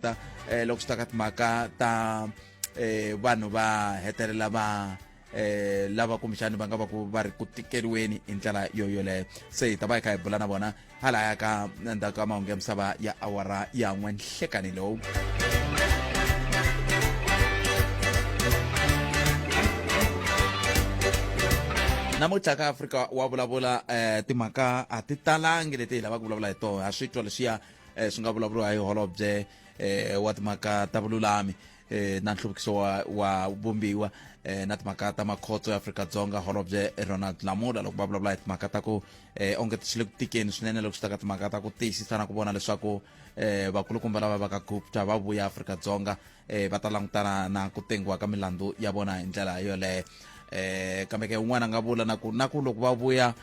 ta loko swi ta ka timhaka ta vanhu va hetelela va lava kumbexani va nga va ku va ri ku tikeriweni hi ndlela yoyoleyo. Se hi ta va hi kha hi bula na vona halaya ka ndzhaku ka mahungu ya misava ya awara ya n'we nhlekani lowu. namuntlha ka Afrika wa vulavula timhaka a ti talangi leti hi lavaka ku vulavula hi tona. Ha swi twa leswiya swi nga vulavuriwa hi holobye wa timhaka ta vululami na nhluvukiso wa vumbiwa na timhaka ta makhotso ya Afrika-Dzonga, holobye Ronald Lamola loko va vulavula hi timhaka ta ku onge ti swi le ku tikeni swinene loko swi ta ka timhaka ta ku tiyisisa na ku vona leswaku vakulukumba lava va ka Gupta va vuya Afrika-Dzonga va ta langutana na ku tengiwa ka milandzu ya vona hi ndlela yoleyo. Kambe ke un'wana nga vula na ku loko va vuya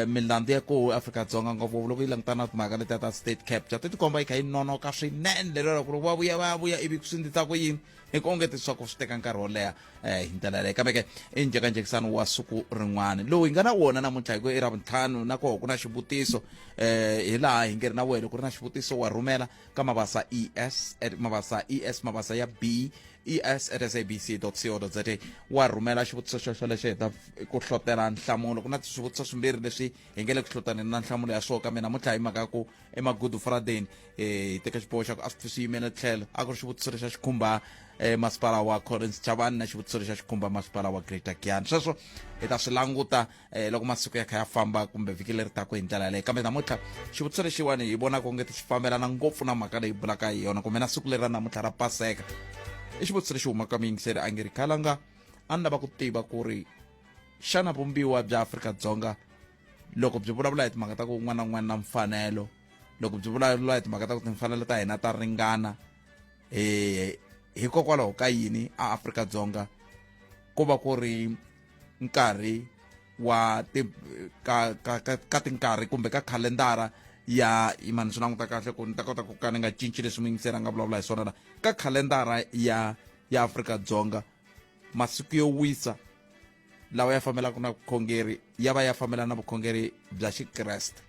milandzu ya ku Afrika-Dzonga ngopfu loko yi langutana na timhaka leti ta state capture ti tikomba yi kha yi nonoka swinene lero loko va vuya ivi ku sindzisa ku yini hi ku onge tiswaku swi teka nkarhi wo leha hi ndlela yaleyo. Kambe ke i njhekanjhekisano wa siku rin'wana lowu hi nga na wona namuntlha hi ku i ravuntlhanu na koho ku na xivutiso hi laha hi ngeri na wena ku ri na xivutiso wa rhumela ka mavasa mavasa ya b es@sabc.co.za wa rhumela xivutiso xo lexi hi ta ku hlotela nhlamulo. Ku na swivutiso swimbirhi leswi hi nge le ku hlotaneni na nhlamulo ya swona kambe namuntlha hi mhaka ku emagudu Friday hi teka xiboho xa ku a swi yimele tlhelo a ku ri xivutiso lexi a xi khumba masipala wa Collins Chavani na xivutiso lexi a xi khumba masipala wa Greater Giyani. Sweswo hi ta swi languta loko masiku ya kha ya famba kumbe vhiki leri taka hi ndlela yaleyo. Kambe namuntlha xivutiso lexiwani hi vona ku ngeti xi fambelana ngopfu na mhaka leyi bulaka hi yona kumbe na siku leri ra namuntlha ra Paseka. I xivutiso lexi humaka vayingiseri a nge ri khalanga a ni lava ku tiva ku ri xana vumbiwa bya Afrika-Dzonga loko byi vulavula hi timhaka ta ku un'wana na un'wana na mfanelo, loko byi vulavula hi timhaka ta ku timfanelo ta hina ta ringana hikokwalaho ka yini a Afrika-Dzonga ku va ku ri nkarhi wa ka tinkarhi kumbe ka khalendara ya imani swi languta kahle ku ni ta kota ku ka ni nga cinci leswi muyingiseri a nga vulavula hi swona ka khalendara ya Afrika-Dzonga masiku yo wisa lawa ya fambelaka na vukhongeri ya va ya fambelana na vukhongeri bya Xikreste.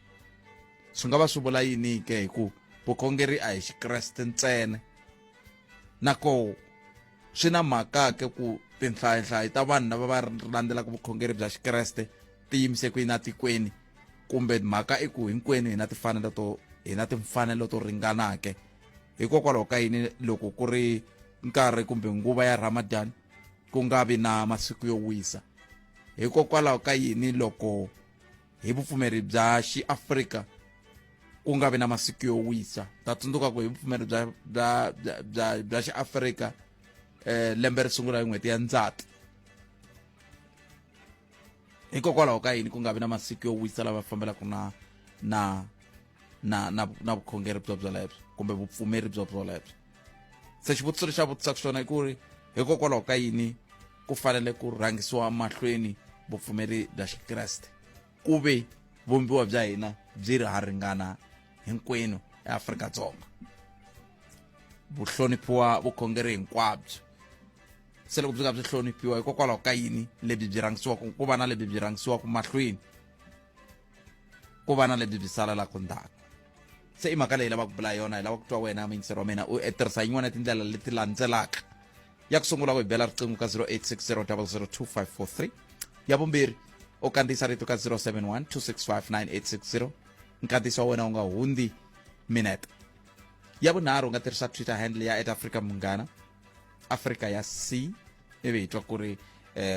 Swi nga va swi vula yini ke hi ku vukhongeri a hi Xikreste ntsena nako swi na mhaka ke ku tinhlayihlayi ta vanhu lava va landzelaka vukhongeri bya Xikreste ti yimise kwini atikweni kumbe mhaka i ku hinkwenu hi na timfanelo to ringanake. Hikokwalaho ka yini loko ku ri nkarhi kumbe nguva ya Ramadan ku nga vi na masiku yo wisa? Hikokwalaho ka yini loko hi vupfumeri bya xiAfrika ku nga vi na masiku yo wisa? Ta tsundzuka ku hi vupfumeri bya xiAfrika lembe ri sungula hi n'hweti ya Ndzati. Hikokwalaho ka yini ku nga vi na masiku yo wisa lava fambelaka na vukhongeri byo lebyo kumbe vupfumeri byo lebyo? Se xivutiso lexi a vutisaka xona i ku ri hikokwalaho ka yini ku fanele ku rhangisiwa mahlweni vupfumeri bya Xikreste ku ve vumbiwa bya hina byi ri ha ringana hinkwenu eAfrika-Dzonga, vuhloniphiwa vukhongeri hinkwabyo. Se loko byi nga byi hloniphiwa hikokwalaho ka yini lebyi byi rhangisiwaka ku va na lebyi byi rhangisiwaka mahlweni ku va na lebyi byi salalaka ndzhaku? Se i mhaka leyi lava ku bula yona hi lava ku twa wena muyingiseri wa mina u tirhisa yin'wana ya tindlela leti landzelaka. Ya ku sungula ku hi bela riqingho ka 0860002543, ya vumbirhi u kandziyisa rito ka 0712659860, nkatisa wa wena u nga hundzi minute. Ya vunharhu u nga tirhisa Twitter handle ya @Afrika Munghana, Afrika ya C, ivi hi twa ku ri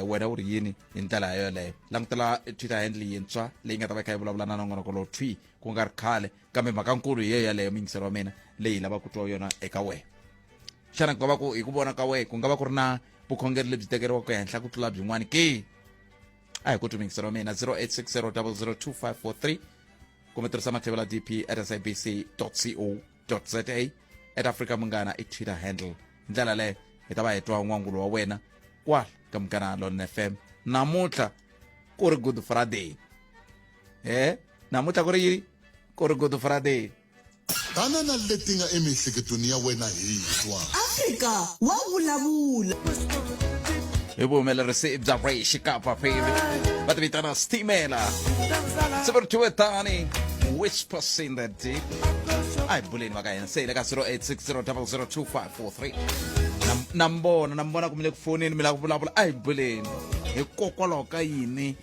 wena u ri yini hi ndlela yoleyo. Langutela Twitter handle yintshwa leyi nga ta va kha yi vulavula na nongonoko lowu thwi ku nga ri khale, kambe mhakankulu hi yeyo yaleyo muyingiseri wa mina leyi lava ku twa yona eka wena. Xana ku nga va ku hi ku vona ka wena ku nga va ku ri na vukhongeri lebyi tekeriwaka ehenhla ku tlula byin'wana ke? A hi ku twi muyingiseri wa mina 0860002543 kumbe tirhisa mathevela DP @sabc.co.za @Afrika Munghana i Twitter handle. Ndlela leyo hi ta va hi twa n'wangulo wa wena kwala ka Munghana Lone FM. Namuntlha ku ri Good Friday, namuntlha ku ri yini? Ku ri Good Friday. Tanana leti nga emihleketweni ya wena hi twa Afrika wa vulavula. Hi vuhumelerisi bya Ray Xikapa baby va ti vitana Stimela 7 to 8 whispers in the deep. Ay buleni va ka hina se le ka 0860002543 nambona kumile ku fonini mi la ku vulavula ay buleni hikokwalaho ka yini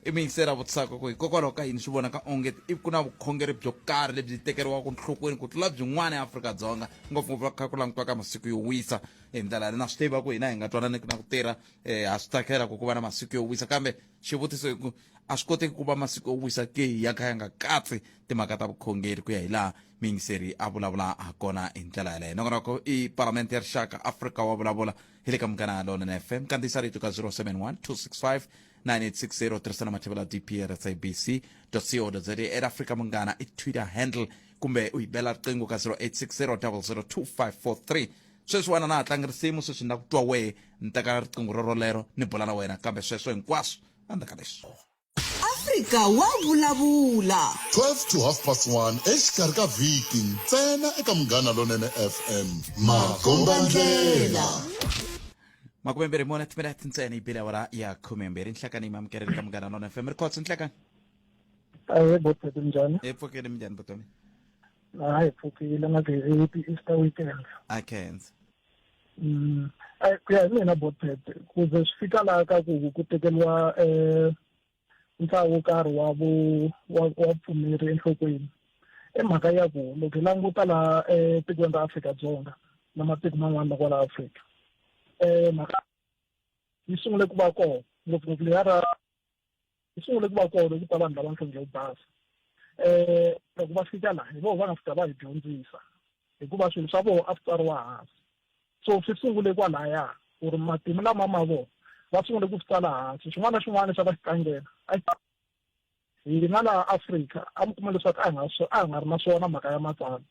miyingiseri a vutisaka ku hikokwalaho ka yini swi vonaka onge ku na vukhongeri byo karhi lebyi tekeriwaka nhlokweni ku tlula byin'wana eAfrika-Dzonga ngopfungopfu kha ku langutiwa ka masiku yo wisa hi ndlela leyi na swi tiva ku hina hi nga twananiki na ku tirha ha swi tsakela ku va na masiku yo wisa kambe xivutiso hi ku a swi koteki ku va masiku yo wisa ke ya kha ya nga katsi timhaka ta vukhongeri ku ya hi laha miyingiseri a vulavula ha kona hi ndlela yaleyo nongonoko i palamende ya rixaka Afrika wa vulavula hi le ka munghana lona FM kandziyisa rito ka 071 265 9860 tirhisana mathevela dpr sabc co za at Afrika munghana i Twitter handle kumbe u hi bela riqingho ka 0860002543 sweswiwana na ha tlanga risimu sweswi na ku twa wehe ni teka riqingho rorolero ni bula na wena kambe sweswo hinkwaswo andaka leswi Afrika wa vulavula 12 to 1:30 exikarhi ka vhiki ntsena eka munghana lonene FM makombandlela 24 minutes ntsena hi bile awara ya 12 nhlakani mi amukeleni ka munghana lona FM records nhlakani Yebo bhuti njani? epfukeni minjhani vutomi Hayi pfukile ngathi Easter weekend. I can't Ku ya hi mina bhuti kuze swi fika laha ka ku tekeriwa ntlawa wo karhi wa vupfumeri enhlokweni i mhaka ya ku loko hi languta laha tikweni ra Afrika-Dzonga na matiko man'wana na kwala Afrika mhaka yi sungule ku va kona ngopfungopfu yi sungule ku va kona loko ta vanhu lava nhlonge yo basa loko va fika laha hi vona va nga fika va hi dyondzisa hikuva swilo swa vona a swi tsariwa hansi so swi sungule kwalaya ku ri matimu lama ma vona va sungule ku swi tsala hansi xin'wana na xin'wana xa va xi tlangela hina laha Afrika a mi kuma leswaku a hi nga ri na swona mhaka ya matsalwa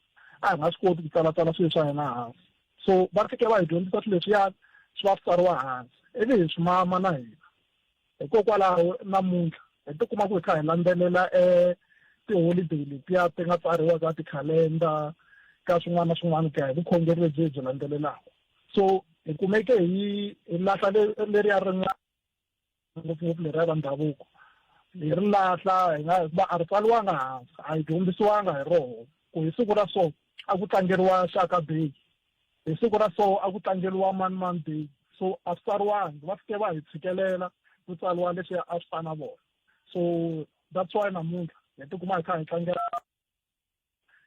a hi nga swi koti ku tsalatsala swilo swa hina hansi so va fike va hi dyondzisa swilo leswiyani swi va swi tsariwa hansi ivi hi swi mama na hina hikokwalaho namuntlha hi tikuma ku hi kha hi landzelela tiholideyi letiya ti nga tsariwa ka tikhalenda ka swin'wana na swin'wana ku ya hi vukhongeri lebyi hi byi landzelelaka so hi kumeke hi lahla leriya rin'wana ngopfungopfu leriya ra ndhavuko hi ri lahla hi nga va a ri tsaliwanga hansi a hi dyondzisiwanga hi roho ku hi siku ra so a ku tlangeriwa Shaka Day hi siku ra so a ku tlangeriwa Man Day so a swi tsariwangi va fike va hi tshikelela ku tsaliwa leswi a swi fana vona so that's why namuntlha hi tikuma hi kha hi tlangela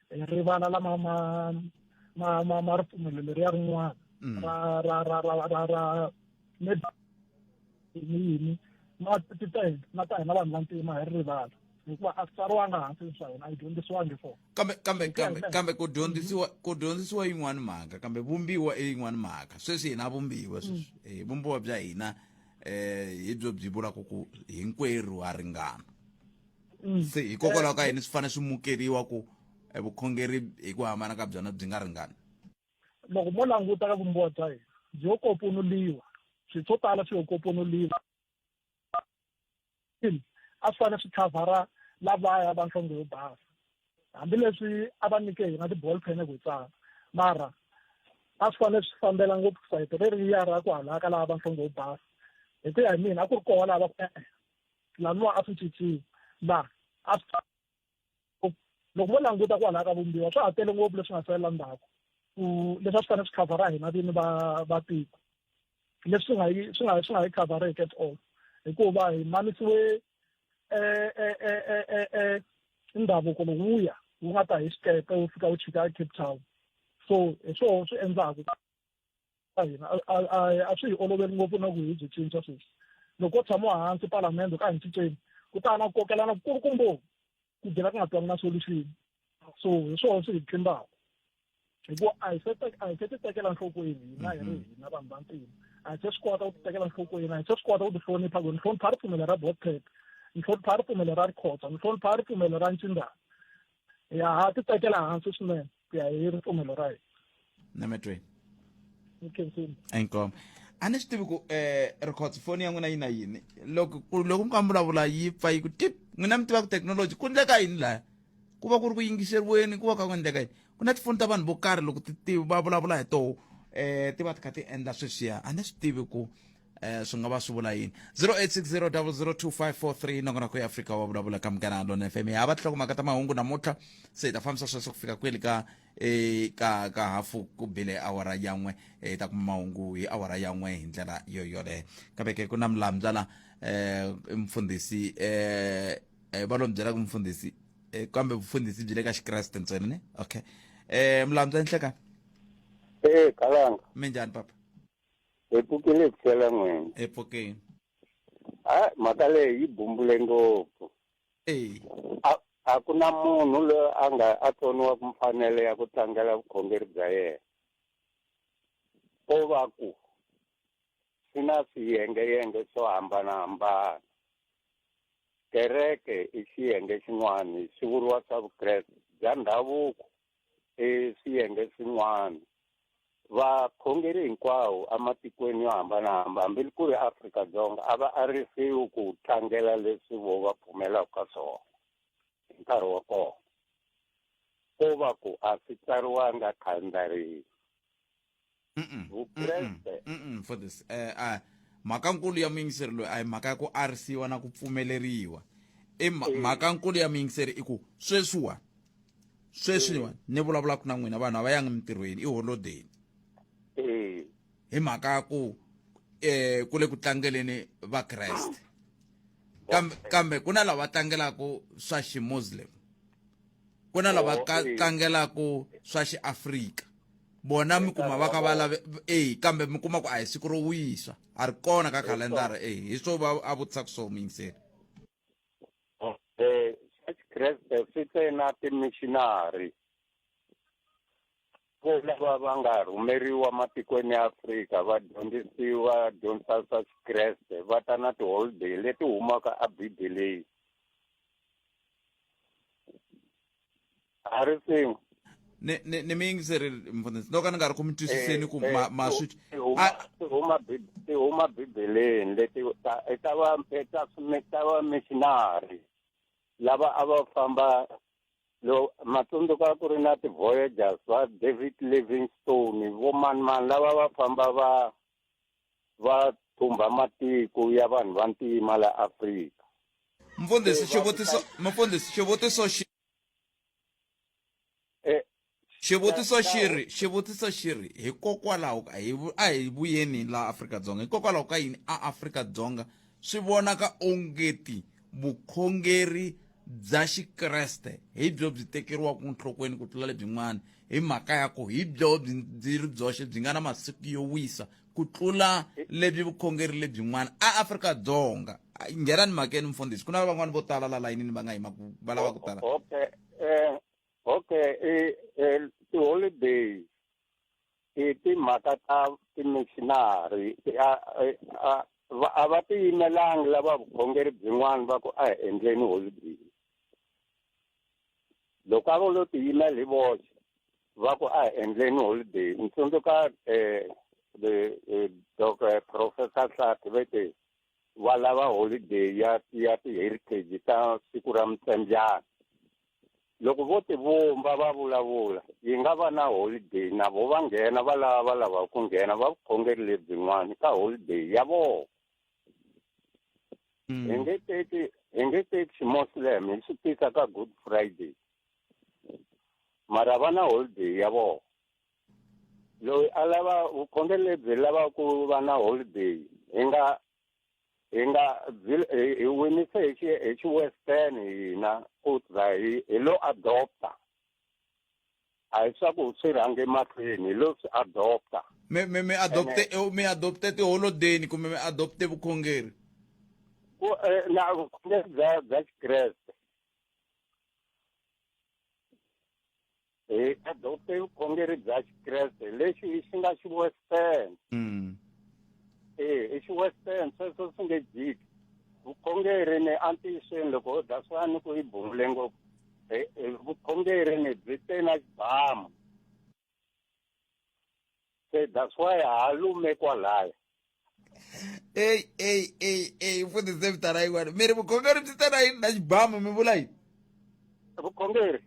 hi rivala lama ma ripfumelo leriya rin'wana ra yini na titele na ta hina vanhu vantima hi ri rivala hikuva a swi tsariwanga hansi swa hina a hi dyondzisiwangi swona kambe ku dyondzisiwa yin'wana mhaka kambe vumbiwa i yin'wana mhaka sweswi hina vumbiwa sweswi vumbiwa bya hina hi byo byi vulaka ku hinkwerhu ha ringana se hikokwalaho ka yini swi fanele swi mukeriwa ku vukhongeri hi ku hambana ka byona byi nga ringani loko mo languta ka vumbiwa bya hina byi yo koponuliwa swilo swo tala swi yo koponuliwa a swi fanele swi khavhara lavaya va nhlonge yo basa hambileswi a va nyike hina ti-ball pen ku hi tsala mara a swi fanele swi fambela ngopfu sayiti leriya ra ku halaka lava va nhlonge yo basa hi ku ya hi mina a ku ri koho lava ku laniwa a swi cinciwi laha a swi loko vo languta ku halaka vumbiwa swa ha tele ngopfu leswi nga salela ndzhaku ku leswi a swi fanele swi khavhara hina vini va tiko leswi swi nga hi khavhareki at all hikuva hi mamisiwe ndhavuko lowuya wu nga ta hi xikepe wu fika wu chika Cape Town so hi swona swi endlaku ka hina a swi hi oloveli ngopfu na ku hi byi cinca sweswi loko ko tshamiwa hansi palamende ka hi cinceni ku ta na ku kokelana kukulukumbo ku gina ku nga twangi na solution so hi swona swi hi tlimbaka hikuva a hi se ti tekela nhlokweni hina hi ri hina vanhu vantima a hi se swi kota ku ti tekela nhlokweni a hi se swi kota ku ti hlonipha ku ni hlonipha ripfumelo ra bothep ni hlonipha ripfumelo ra rikhotsa ni hlonipha ripfumelo ra ncindana ya ha ti tekela hansi swinene ku ya hi ripfumelo ra hina nametweni nkensini enkom a ni swi tivi ku rikhotsa foni ya n'wina yi na yini loko mi ka vulavula yi pfa yi ku tip n'wina mi tiva ku technology ku endleka yini laya ku va ku ri ku yingiseriweni ku va ka ku endleka yini ku na tifoni ta vanhu vo karhi loko va vulavula hi toho ti va ti kha ti endla sweswiya a ni swi tivi ku swi nga va swi vula yini 0860002543 nongonoko ya Afrika wa vulavula ka Mugana Lona FM ya va tlokomaka ta mahungu namuntlha se ta fambisa sweswo ku fika kweli ka hafu ku bile awara yan'we ta kuma mahungu hi awara yan'we hi ndlela yoyoleyo kambe ke ku na mlambyala mfundhisi va lo byela ku mfundhisi kambe vufundhisi byi le ka Xikreste ntsena ne okay mlambyala nhleka Kalanga. minjhani papa Epukile kuhlela n'wina. epokeni Mhaka leyi yi bumbule ngopfu. A ku na munhu loyi a tsoniwa ku mfanelo ya ku tlangela vukhongeri bya yena. Ko va ku swi na swiyengeyenge swo hambanahambana. Kereke i xiyenge xin'wana swi vuriwa swa vukreste bya ndhavuko i swiyenge swin'wana. Vakhongeri hinkwavo ematikweni yo hambanahambana hambi ku ri Afrika-Dzonga a va arisiwi ku tlangela leswi vo va pfumelaka ka swona hi nkarhi wa kona. Ko va ku a swi tsariwanga khalendariwi. Vukreste for this mhakankulu ya muyingiseri loyi a hi mhaka ya ku arisiwa na ku pfumeleriwa mhaka nkulu ya muyingiseri i ku sweswiwa ni vulavulaka na n'wina vanhu a va yangi mintirhweni i holodeni hi mhaka ya ku ku le ku tlangeleni vakreste kambe ku na lava tlangelaka swa ximuslim ku na lava tlangelaka swa xiafrika bona mi kuma va ka va lave kambe mi kuma ku a hi siku ro wisa a ri kona ka khalendara hi swo va a vutisaka swo muyingiseri Xikreste swi te na timissionary lava va nga rhumeriwa matikweni ya Afrika va dyondzisa swa Xikreste va ta na tiholideyi leti humaka ebibeleni. A ri swin'we ni muyingiseri mfundhisi no ka ni nga ri ku mi twisiseni ku ti huma bibeleni leti ta va missionary lava a va famba matsundzuka ku ri na ti-voyagers va David Livingstone vo manimani lava va famba va thumba matiko ya vanhu va ntima la Afrika. mfundhisi xivutiso xiri hikokwalaho a hi vuyeni la Afrika-Dzonga hikokwalaho ka yini Afrika-Dzonga swi vonaka ongeti vukhongeri bya Xikreste hi byo byi tekeriwaka nhlokweni ku tlula lebyin'wana hi mhaka ya ku hi byo byi ri byoxe byi nga na masiku yo wisa ku tlula lebyi vukhongeri lebyin'wana Afrika-Dzonga nghenani mhakeni mfundhisi ku na van'wana vo tala la layinini va nga yima va lava ku tala ti-holiday i timhaka ta ti-missionary a va ti yimelangi lava vukhongeri byin'wana va ku a hi endleni holiday. Loko a va lo ti yimela hi voxe va ku a hi endleni holiday ni tsundzuka Professor Hlati vete va lava holiday ya ti-heritage ta siku ra Mutsembyana. Loko vo ti vumba va vulavula yi nga va na holiday na vo va nghena va lava ku nghena va vukhongeri lebyin'wana ka holiday ya vona. Hi nge teki xi-Muslim hi xi tisa ka Good Friday mara va na holiday ya vona. Loyi a lava vukhongeri lebyi lava ku va na holiday hi winise hi xi-Western hina ku za hi lo adopta a hi swa ku swi rhange mahlweni hi lo swi adopta mi adopte tiholodeni kumbe mi adopte vukhongeri na vukhongeri bya Xikreste hi adopte vukhongeri bya Xikreste lexi xi nga xi-Western i xi-Western sweswo swi nge jiki vukhongeri ni antiyisweni loko that's why ni ku yi bumule ngopfu vukhongeri ni byi te na xibamu se that's why halume kwalaya mfundhisi vitana yin'wana mi ri vukhongeri byi te na xibamu mi vula yini vukhongeri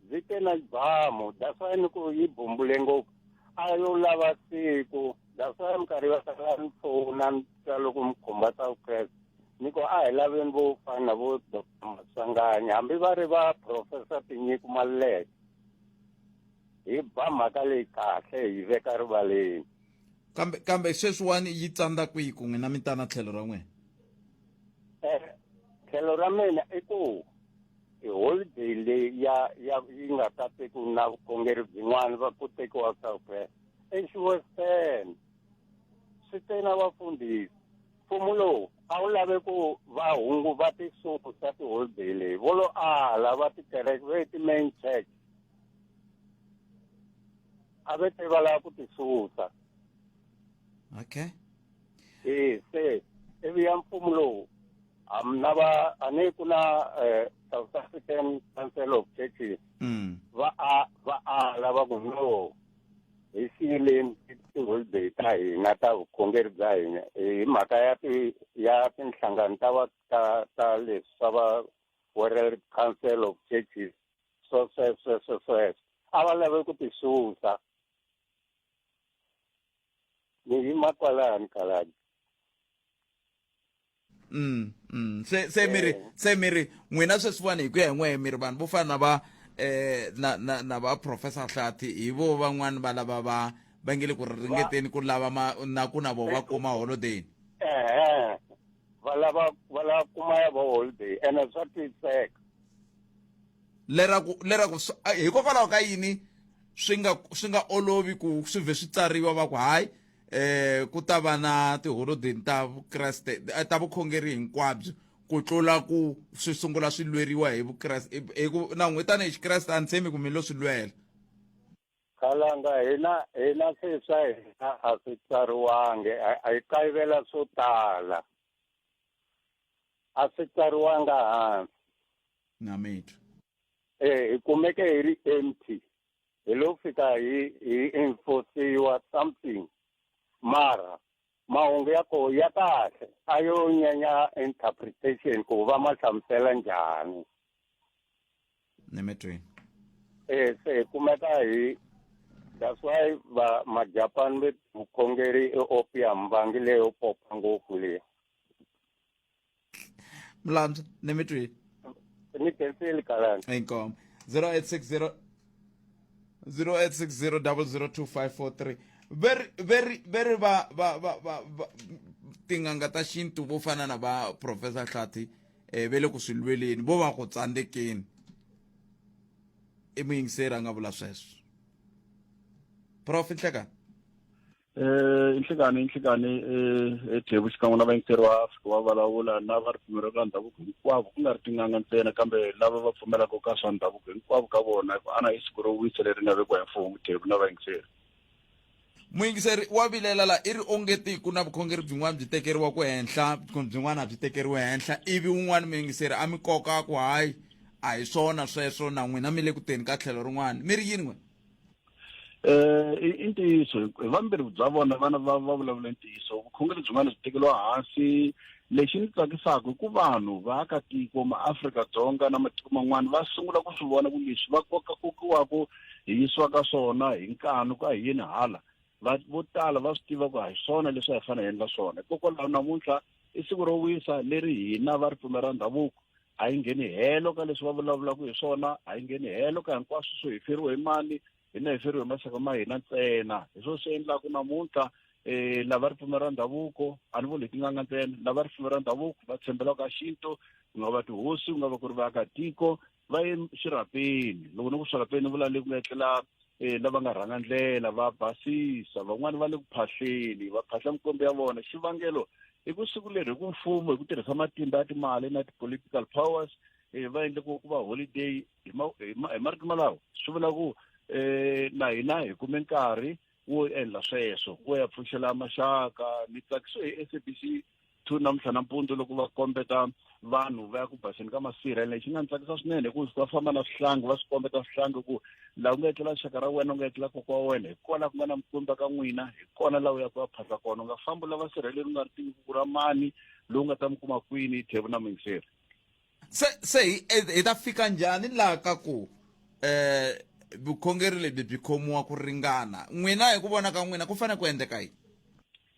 byi te na xibamu that's why ni ku yi bumbule ngopfu a yo lava siku that's why minkarhi va sala ni pfuna loko mi khumba ta vukreste ni ku a hi laveni vo fana na vo Dr. Masangani hambi va ri va professor Tinyiko Maluleke hi ba mhaka leyi kahle hi veka rivaleni kambe sweswiwani yi tsandza kwihi ku n'wina mi ta na tlhelo ra n'wina tlhelo ra mina i ku holiday leyi yi nga ta tekiwa na vukhongeri byin'wana va ku tekiwa ka vukreste exiwestern swi tena vafundhisi mfumo lowu a wu lave ku vahungu va tisusa tiholiday leyi vo lo ala va tikereke ve ti-main church a ve te va lava ku tisusa okay se ivi ya mfumo lowu a ni ku na South African Council of Churches va ala va ku no hi siyileni tiholiday ta hina ta vukhongeri bya hina hi mhaka ya tinhlangano ta leswi swa va World Council of Churches sweswo a va lave ku tisusa ni hi makwalani kalani se miri n'wina sweswiwani hi ku ya hi n'wehe miri vanhu vo fana na va na va professor Hlati hi vo van'wani va lava va nge le ku ringeteni ku lava na ku na vo va kuma holiday va lava kuma ya vo holiday ene swa tiseka lera ku hikokwalaho ka yini swi nga olovi ku swi vhe swi tsariwa va ku hayi ku ta va na tiholiday ta vukreste ta vukhongeri hinkwabyo ku tlula ku swi sungula swi lweriwa hi vukreste na n'we tanihi xikreste a ni tshembi ku mi lo swi lwela khalanga hina se swa hina a swi tsariwangi a hi kayivela swo tala a swi tsariwanga hansi na mithu hi kumeke hi ri empty hi lo fika hi enforciwa something mara mahungu ya koho ya kahle a yo nyanya interpretation ku va ma hlamusela njhani ni metweni se hi kumeka that's why majapani ve vukhongeri opium vangi leyo popa ngopfu leyi mlanza ni metweni ni tenseli kalani inkomo 0860 086002543 very va tin'anga ta xintu vo fana na va professor Hlati ve le ku swi lweleni vo va ku tsandzekeni i muyingiseri a nga vula sweswo prof Nhlekani inhlekani ethebu xikan'we na vayingiseri wa Afrika wa Vulavula na va ripfumelo ra ndhavuko hinkwavo ku nga ri tin'anga ntsena kambe lava va pfumelaka ka swa ndhavuko hinkwavo ka vona ana hi siku ro wisa leri nga vekiwa hi mfumo thebu na vayingiseri muyingiseri wa vilela la i ri ongeti ku na vukhongeri byin'wana byi tekeriwa ku henhla byin'wana a byi tekeriwi henhla ivi un'wana muyingiseri a mi koka ku hayi a hi swona sweswo na n'wina mi le ku teni ka tlhelo rin'wana mi ri yini n'we i ntiyiso vambirhi bya vona vana va vulavula ntiyiso vukhongeri byin'wana byi tekeriwa hansi lexi ni tsakisaka i ku vanhu vaakatiko maAfrika-Dzonga na matiko man'wana va sungula ku swi vona ku leswi va kokiwaku hi yisiwaka swona hi nkanu ka hi yini hala vo tala va swi tiva ku hi swona leswi a hi fanele endla swona hikokwalaho namuntlha i siku ro wisa leri hina va ripfumelo ra ndhavuko a yi ngheni helo ka leswi va vulavulaka hi swona a yi ngheni helo ka hinkwaswo swo hi feriwe hi mali hina hi feriwe hi maxaka ma hina ntsena hi swo swi endlaku namuntlha lava ripfumelo ra ndhavuko a ni vuli tin'anga ntsena lava ripfumelo ra ndhavuko va tshembelaka xintu ku nga va tihosi ku nga va ku ri vaakatiko va ye xirhapeni loko ni ku swirhapeni vula leyi ku nga etlela lava nga rhanga ndlela va basisa van'wani va le ku phahleni va phahla mikombe ya vona xivangelo i ku siku leri hi ku mfumo hi ku tirhisa matimba ya timali na ti-political powers va endle ku va holiday hi marito malawo swi vula ku na hina hi kume nkarhi wo endla sweswo wo ya pfuxela maxaka ni tsakisiwe hi SABC 2 namuntlha nampundzu loko va kombeta vanhu va ya ku baseni ka masirha lexi nga ni tsakisa swinene hi ku va famba na swihlangi va swi kombeta swihlangi ku laha ku nga etlela xaka ra wena u nga etlela koko wa wena hi kona ku nga na mikumba ka n'wina hi kona laha u ya ku va phahla kona u nga fambi lava sirheleri u nga ri tivi ku ra mani lowu nga ta mi kuma kwini hi thebu na muyingiseri se hi ta fika njhani laha ka ku vukhongeri lebyi byi khomiwa ku ringana n'wina hi ku vona ka n'wina ku fanele ku endleka yini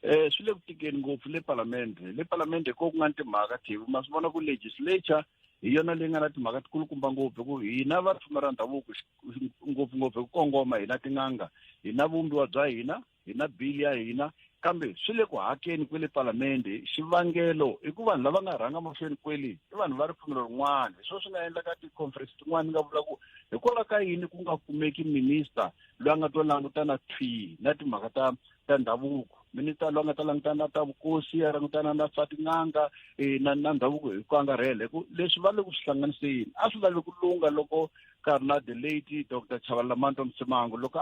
swi le ku tikeni ngopfu le palamende ko ku nga ni timhaka thivu ma swi vona ku legislature hi yona leyi nga na timhaka tikulukumba ngopfu hi ku hina vapfumeri ra ndhavuko ngopfungopfu hi ku kongoma hina tin'anga hi na vumbiwa bya hina hi na bili ya hina kambe swi le ku hakeni kwele palamende xivangelo i ku vanhu lava nga rhanga mahlweni kweli i vanhu va ripfumelo rin'wana hi swona swi nga endla ka ti-conference tin'wana ni nga vula ku hikwalaho ka yini ku nga kumeki minister loyi a nga to langutana na timhaka ta ndhavuko minister loyi a nga ta langutana ta vukosi a langutana na swa tin'anga na ndhavuko hi ku angarhela leswi va le ku swi hlanganiseni a swi lavi ku lunga loko ka ri na the late Dr. Chavalamanda Mtsimangu loko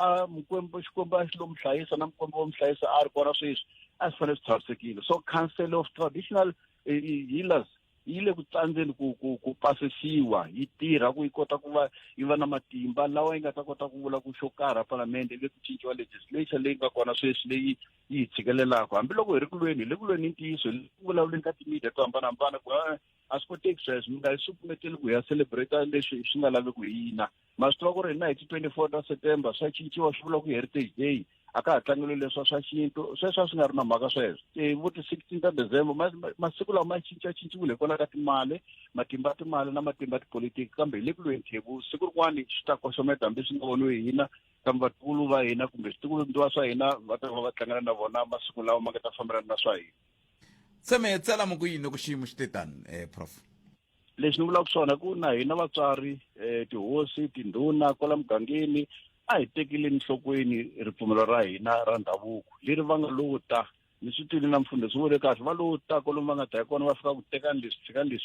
xikwembu a xi lo muhlayisa na mukwembu wo muhlayisa a ri kona sweswi a swi fanele swi tshamisekile so council of traditional healers yi le ku tsandzeni ku pasisiwa yi tirha ku yi kota ku va yi va na matimba lawa yi nga ta kota ku vula ku xo karhi palamende le ku cinciwa legislature leyi nga kona sweswi leyi yi tshikelelaka hambiloko hi ri ku lweni hi le ku lweni ntiyiso hi le ku vulavuleni ka timedia to hambanahambana ku a swi koteki sweswo mi nga hi supumeteli ku ya celebrate leswi swi nga laveki hi hina ma swi tiva ku ri hina hi ti 24 ta September swa cinciwa swi vula ku heritage day a ka ha tlangeliwe leswa swa xintu sweswo swi nga ri na mhaka sweswo vo ti 16 ta December masiku lawa ma cinciwile hikwalaho ka timali matimba ya timali na matimba ya tipolitiki kambe hi le ku lweni thebu siku rin'wana swi ta kosometa hambi swi nga voniwi hi hina kambe vatukulu va hina kumbe switukulumbiwa swa hina va ta va va tlangana na vona masiku lawa ma nga ta fambelana na swa hina se mi hetsela mo ku yini ku xiyimo xi te tani prof leswi ni vulaka swona ku na hina vatswari tihosi tindhuna kwala mugangeni a hi tekeleni nhlokweni ripfumelo ra hina ra ndhavuko leri va nga lota ni swi twile na mfundhisi wo le kahle va lota kwalomu va nga ta hi kona va fika ku tekani leswi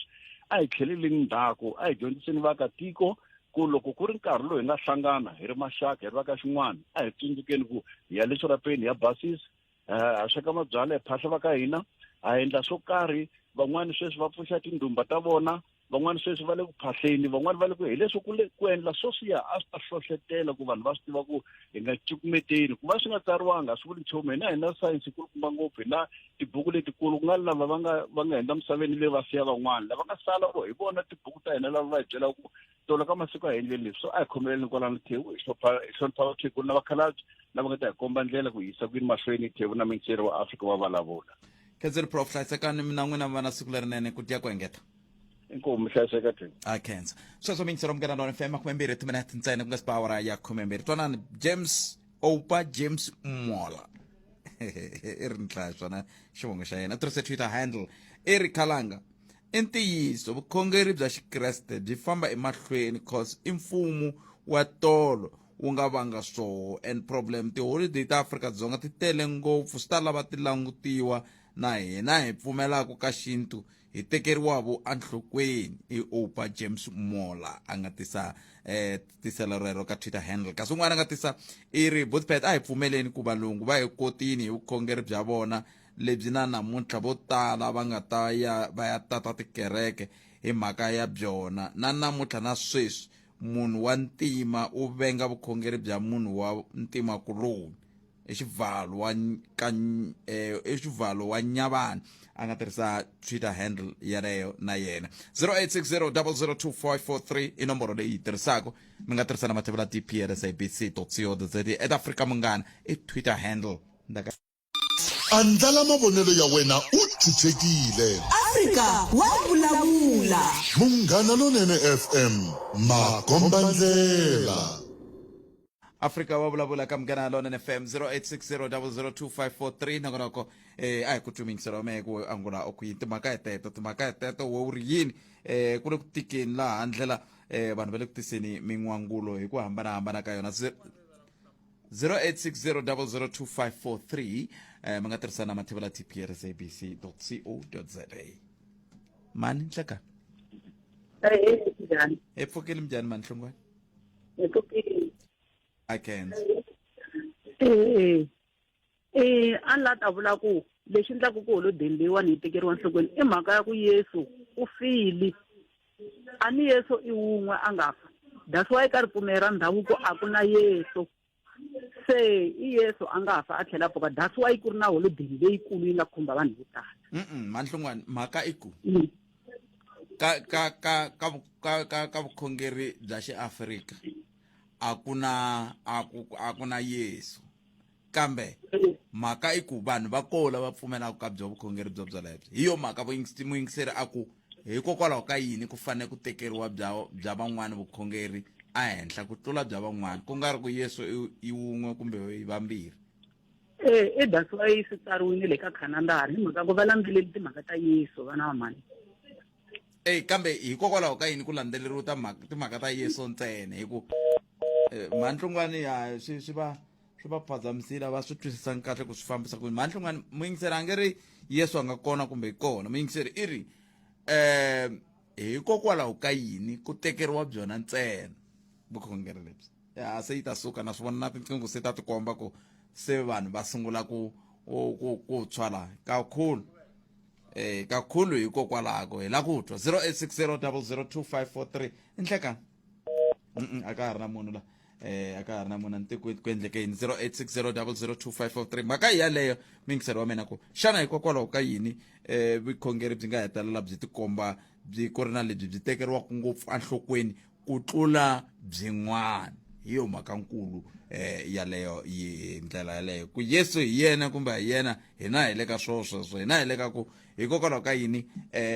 a hi tlheleleni ndzhaku a hi dyondziseni vaakatiko ku loko ku ri nkarhi lowu hi nga hlangana hi ri maxaka hi ri va ka xin'wana a hi tsundzukeni ku hi ya le xirapeni hi ya basisa ha sweka mabyala hi phahla va ka hina ha endla swo karhi van'wani sweswi va pfuxa tindhumba ta vona van'wani sweswi va le ku phahleni van'wani va le ku hi leswi ku endla swoswiya a swi ta hlohlotela ku vanhu va swi tiva ku hi nga cukumeteni ku va swi nga tsariwanga a swi vuli nchumu hina hi na sayensi kulukumba ngopfu hi na tibuku letikulu ku nga lava va nga henda misaveni leyi va siya van'wana lava nga sala vo hi vona tibuku ta hina lava va hi byela ku tolo ka masiku a hi endleli leswi so a hi khomeleni kwalano thevu hi hlonipha vakhegulu na vakhalabye lava nga ta hi komba ndlela ku yisa kwini mahlweni thevu na minceri wa Afrika wa Vulavula khenseli prof hlayisekani mina n'wina va na siku lerinene ku tiya ku engeta inkomu hlayiseka thini a khensa sweswo mincero mugana nona FM 20 timinete ntsena ku nga sipawara ya 20 twanani James Mola i ri nhlaya swona xivongo xa yena tirhise Twitter handle i ri khalanga i ntiyiso vukhongeri bya xikreste byi famba emahlweni cause i mfumo wa tolo wu nga vanga swoho and problem tiholiday ta Afrika-Dzonga ti tele ngopfu swi ta lava ti langutiwa na hina hi pfumelaka ka xintu hi tekeriwavo enhlokweni i Opa James Mola a nga tisa tiselo rero ka Twitter handle kasi un'wana a nga tisa i ri botpet a hi pfumeleni ku valungu va hi kotini hi vukhongeri bya vona lebyi na namuntlha vo tala va nga ta va ya tata tikereke hi mhaka ya byona na namuntlha na sweswi munhu wa ntima u venga vukhongeri bya munhu wa ntima kuloni exivalo wa Nyavani a nga tirhisa Twitter handle yaleyo na yena 0860002543 i nomboro leyi yi tirhisako mi nga tirhisa na mathevula tprsabc.co.za at Afrika Munghana i Twitter handle andlala mavonelo ya wena u tshitshekile Afrika wa vulavula Munghana Lonene FM makombandlela Afrika wa vulavula ka Munghana Lonene FM 0860002543 nakonako a hi ku tumingisela me ku angula o ku yi timhaka heteto wo ri yini ku le ku tikeni laha ndlela vanhu va le ku tiseni mingwangulo hi ku hambana ka yona 0860002543 mi nga tirhisana mathevula tprsabc.co.za mani nhleka hi pfukile mjani mani nhlongwane I can. A ni la ta vula ku lexi endlaku ku holiday leyiwani yi tekeriwa nhlokweni i mhaka ya ku Yesu u fili a ni Yesu i wun'we a nga fa that's why ka ripfumelo ra ndhavuko a ku na Yesu se i Yesu a nga fa a tlhela pfuka that's why ku ri na holiday leyikulu yi nga khumba vanhu vo tala manhlongwane mhaka i ku ka vukhongeri bya xiAfrika a ku na Yesu kambe mhaka i ku vanhu va kola va pfumelaka ka byo vukhongeri byo byalebyo hi yo mhaka muyingiseri a ku hikokwalaho ka yini ku fanele ku tekeriwa bya van'wana vukhongeri ehenhla ku tlula bya van'wana ku nga ri ku Yesu i wun'we kumbe i vambirhi. That's why swi tsariwile le ka khanandara hi mhaka ku va landzeleli timhaka ta Yesu vana va mani. Kambe hikokwalaho ka yini ku landzeleriwa timhaka ta Yesu ntsena hi ku manhlungwani ya swi va phazamisile va swi twisisanga kahle ku swi fambisa ku manhlungwani muyingiseri a nge ri Yesu a nga kona kumbe kona muyingiseri i ri hikokwalaho ka yini ku tekeriwa byona ntsena vukhongeri lebyi se yi ta suka na swi vona na tinqingho se ta tikomba ku se vanhu va sungula ku tshwala kakhulu hikokwalaho hi la ku twa 0860002543 inhlekani a ka ha ri na munhu la a ka ha ri na munhu ku endleke yini 0860002543 mhaka hi yaleyo muyingiseri wa mina ku xana hikokwalaho ka yini vukhongeri byi nga hetelela byi tikomba byi ku ri na lebyi byi tekeriwaka ngopfu enhlokweni ku tlula byin'wana hi yo mhakankulu yaleyo hi ndlela yaleyo ku Yesu hi yena kumbe hi yena hina hi le ka sweswo hina hi le ka ku hikokwalaho ka yini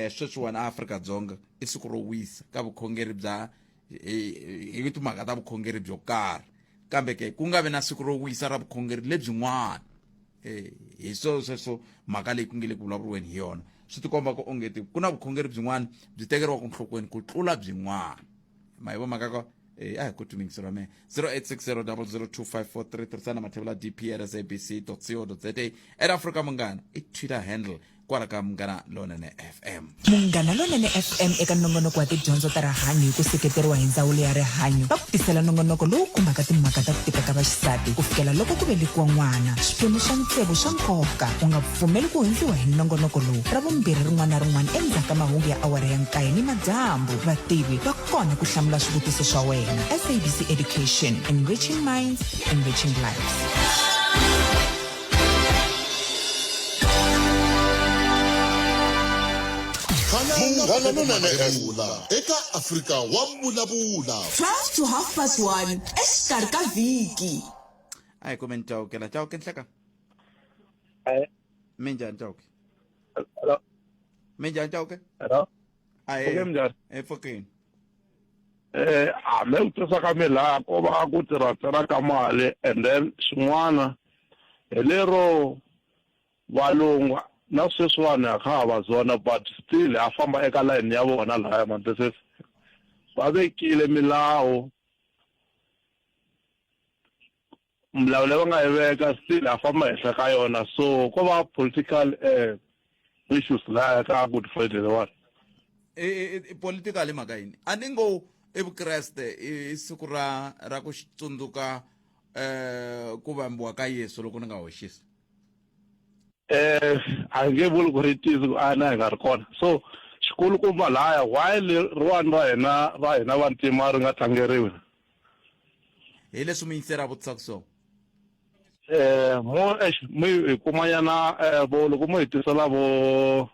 sweswiwani Afrika-Dzonga i siku ro wisa ka vukhongeri bya hi timhaka ta vukhongeri byo karhi kambe ke ku nga vi na siku ro wisa ra vukhongeri lebyin'wana hi sweswo mhaka leyi ku nge le ku vulavuriweni hi yona swi tikomba ku ongeti ku na vukhongeri byin'wana byi tekeriwaka nhlokweni ku tlula byin'wana ma hi vo mhaka ka a hi ku tumingiseriwa me 0860002543 tirhisana mathevula dp@sabc.co.za at Afrika Munghana i Twitter handle kwala ka Munghana Lonene FM. Munghana Lonene FM eka nongonoko wa tidyondzo ta rihanyo hi ku seketeriwa hi ndzawulo ya rihanyo va ku tisela nongonoko lowu khumbaka timhaka ta ku tika ka vaxisati ku fikela loko ku velekiwa n'wana xiphemu xa ntsevu xa nkoka u nga pfumeli ku hundziwa hi nongonoko lowu ra vumbirhi rin'wana na rin'wana endzhaku ka mahungu ya awara ya 9 ni madyambu vativi va kona ku hlamula swivutiso swa wena. SABC Education, enriching minds, enriching lives. Munghana Lonene FM eka Afrika wa Vulavula 12 to 1:30 exikarhi ka vhiki. A hi kumeni Chauke la Chauke nhleka minjhani Chauke Hello. minjhani Chauke Hello. minjhani efokeni A me utisa ka mila ko va ku tirha ka mali and then swin'wana lero valungu na sweswiwani a kha va zona but still a famba eka line ya vona lahaya mantesesi va vekile milawu milawu leyi va nga yi veka still a famba henhla ka yona so ko va political issues lahaya ka good friday lewani political mhaka yini a ni ngo vukreste i siku ra ku tsundzuka ku vambiwa ka Yesu loko ni nga hoxisi a nge vuli ku ri tizi a na hi nga ri kona so xikulukumba lahaya why riwani ra hina vantima ri nga tlangeriwi hi leswi muyingiseri a vutisaka so mi kumanyana loko mo hi tisela vo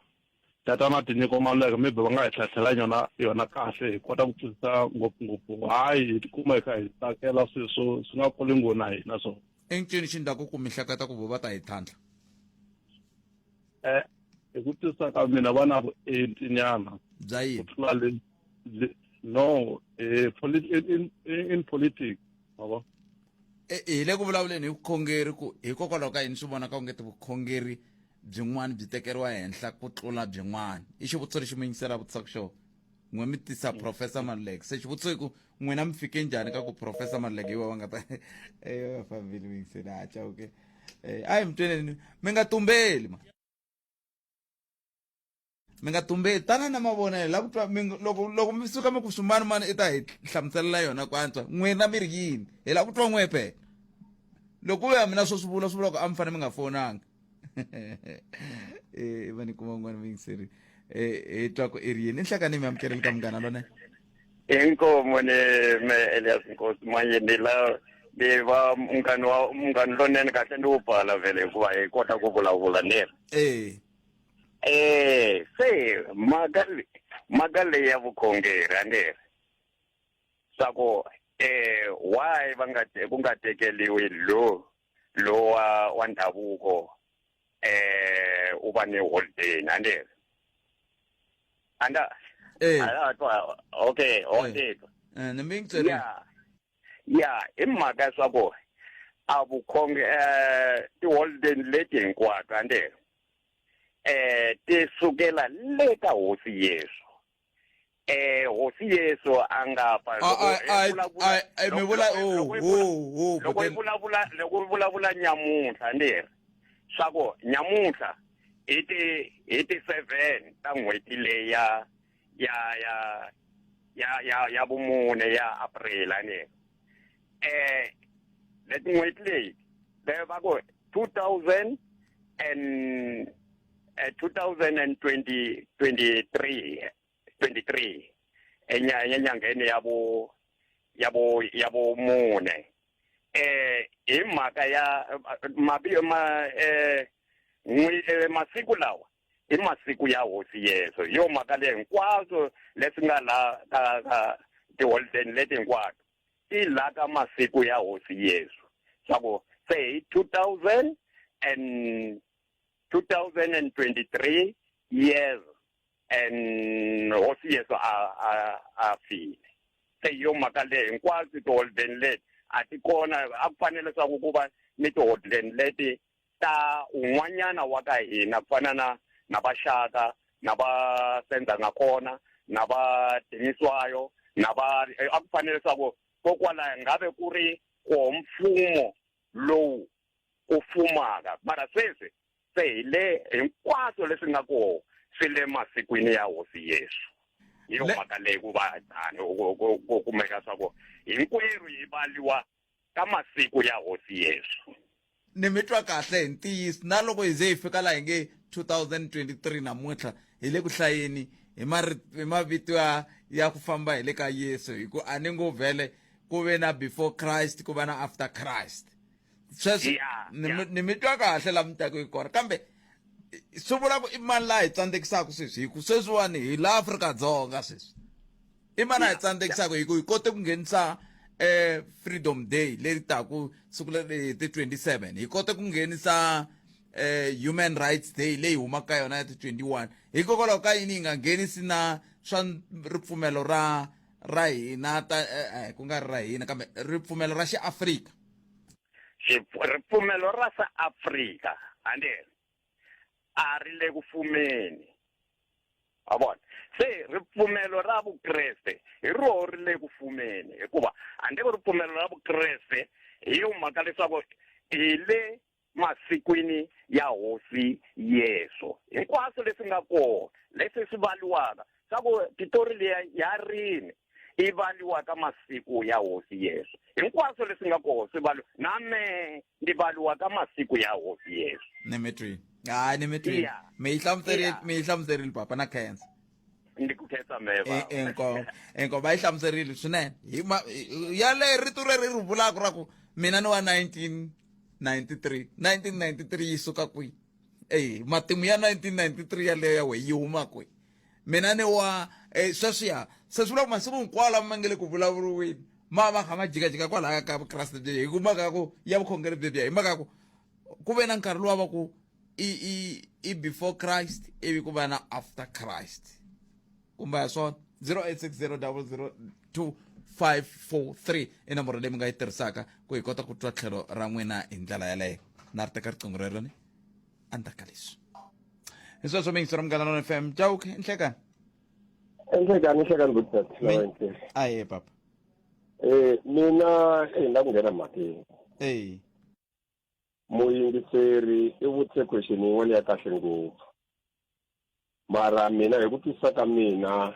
data na tinyiko maleka maybe va nga hi tlhatlhela yona kahle hi kota ku twisisa ngopfungopfu hayi hi tikuma hi kha hi tsakela sweswo swi nga koli ngoni na hina so encini xi ndlaku ku mi hleketa ku va ta hi tlhantlha hi ku twisisa ka mina va na vuentinyana bya yini no in politics mavo hi le ku vulavuleni hi vukhongeri ku hikokwalaho ka yini swi vonaka u ngeti vukhongeri byin'wana byi tekeriwa henhla ku tlula byin'wana i xivutiso lexi muyingiseri a vutisaka xona n'we mi tisa Professor Maluleke se xivutiso i ku n'wina mi fike njhani ka ku Professor Maluleke va nga ta vafambile muyingiseri a Chauke a hi mi tweneni mi nga tumbeli mi nga tumbeli tana na mavonelo la ku twa loko mi suka mi ku swimani mani i ta hi hlamuselela yona ku antswa n'wina mi ri yini hi la ku twa n'we phela loko u ya mina swo swi vula ku a mi fanele mi nga fonanga va ni kuma un'wana muyingiseri hi twa ku i ri yini i nhlekani mi amukeleli ka Munghana Lonene inkomo ni me Elias Nkosi manyeni la ni va Munghana Lonene kahle ni wu phala vele hikuva hi kota ku vulavula ni se mhaka leyi ya vukhongeri a ni swa ku why ku nga tekeliwi lo wa ndhavuko uva ni holiday nande anda okay ondetwa nemingitseri ya i mhaka swa ku a vukhongeri ti-holiday leti hinkwato ande ti sukela le ka hosi Yesu hosi Yesu a nga pa mi vula loko vulavula nyamuntlha nderi swa ku nyamuntlha hi ti 7 ta n'hweti leyi ya vumune ya April ane leti n'hweti leyi va ku 2023 enyangeni ya vo mune hi mhaka ya masiku lawa i masiku ya hosi Yesu yo mhaka leyi hinkwaswo leswi nga la ka ti-holiday leti hinkwato ti la ka masiku ya hosi Yesu swa ku se hi 2023 years and hosi Yesu a file se yo mhaka leyi hinkwaswo ti-holiday leti a ti kona a ku fanele leswaku ku va ni ti-holiday leti ta un'wanyana wa ka hina ku fana na vaxaka na va sendzanga kona na va tiniswayo na va a ku fanele leswaku kokwalaho ngabe ku ri ko mfumo lowu u fumaka mara sweswi se hi le hinkwaswo leswi nga koho swi le masikwini ya hosi Yesu hi yo mhaka leyi ku va tani ku kumeka swa ku hinkwerhu hi valiwa ka masiku ya hosi Yesu. Ni mi twa kahle hi ntiyiso na loko hi ze hi fika laha hi nge 2023 namuntlha hi le ku hlayeni hi mavito ya ku famba hi le ka Yesu hi ku a ni ngo vhele ku ve na before Christ ku va na after Christ sweswo ni mi twa kahle la mutako hi kona kambe swi vula ku i mani laha hi tsandzekisaka sweswi hi ku sweswiwani hi la Afrika-Dzonga sweswi i mani hi tsandzekisaka hi ku hi kote ku nghenisa Freedom Day leri taku siku leri ti 27 hi kota ku nghenisa Human Rights Day leyi humaka yona ya ti 21 hikokwalaho ka yini hi nga nghenisi na swa ripfumelo ra hina ku nga ri ra hina kambe ripfumelo ra xiAfrika ripfumelo ra sa Afrika ande a ri le ku fumeni a vona se ripfumelo ra vukreste hi roho ri le ku fumeni hikuva ande ku ripfumelo ra vukreste hi yo mhaka leswaku hi le masikwini ya hosi Yesu hinkwaswo leswi nga kona leswi swi valiwaka swa ku titori leya ya rini i valiwa ka masiku ya hosi Yesu hinkwaswo leswi nga kona swi valiwa na me ndi valiwa ka masiku ya hosi Yesu Nemetri me yi hlamuserile papa na khensa ndi ku khensa meva enko va yi hlamuserile swinene ya le rito leri ri vulaka ra ku mina ni wa 1993 yi suka kwihi matimu ya 1993 yaleyo ya we yi huma kwihi mina ni wa sweswiya se swi vula ku masiku hinkwawo lama nga le ku vulavuriweni ma kha ma jikajika kwalaya ka vukreste byebyi hi ku mhaka ya ku ya vukhongeri byebyiya hi mhaka ya ku ve na nkarhi luwa va ku i before Christ ivi ku va na after Christ kumbe ya swona 0860002543 i nomboro leyi mi nga yi tirhisaka ku hi kota ku twa tlhelo ra n'wina hi ndlela yaleyo na ri teka riqingho reroni andaka leswi hi sweswo mi yingisela Munghana FM Jauke inhlekani good aye papa mina na ku nghena mhakeni muyingiseri i vutise question yin'wana ya kahle ngopfu mara mina hi ku twisisa ka mina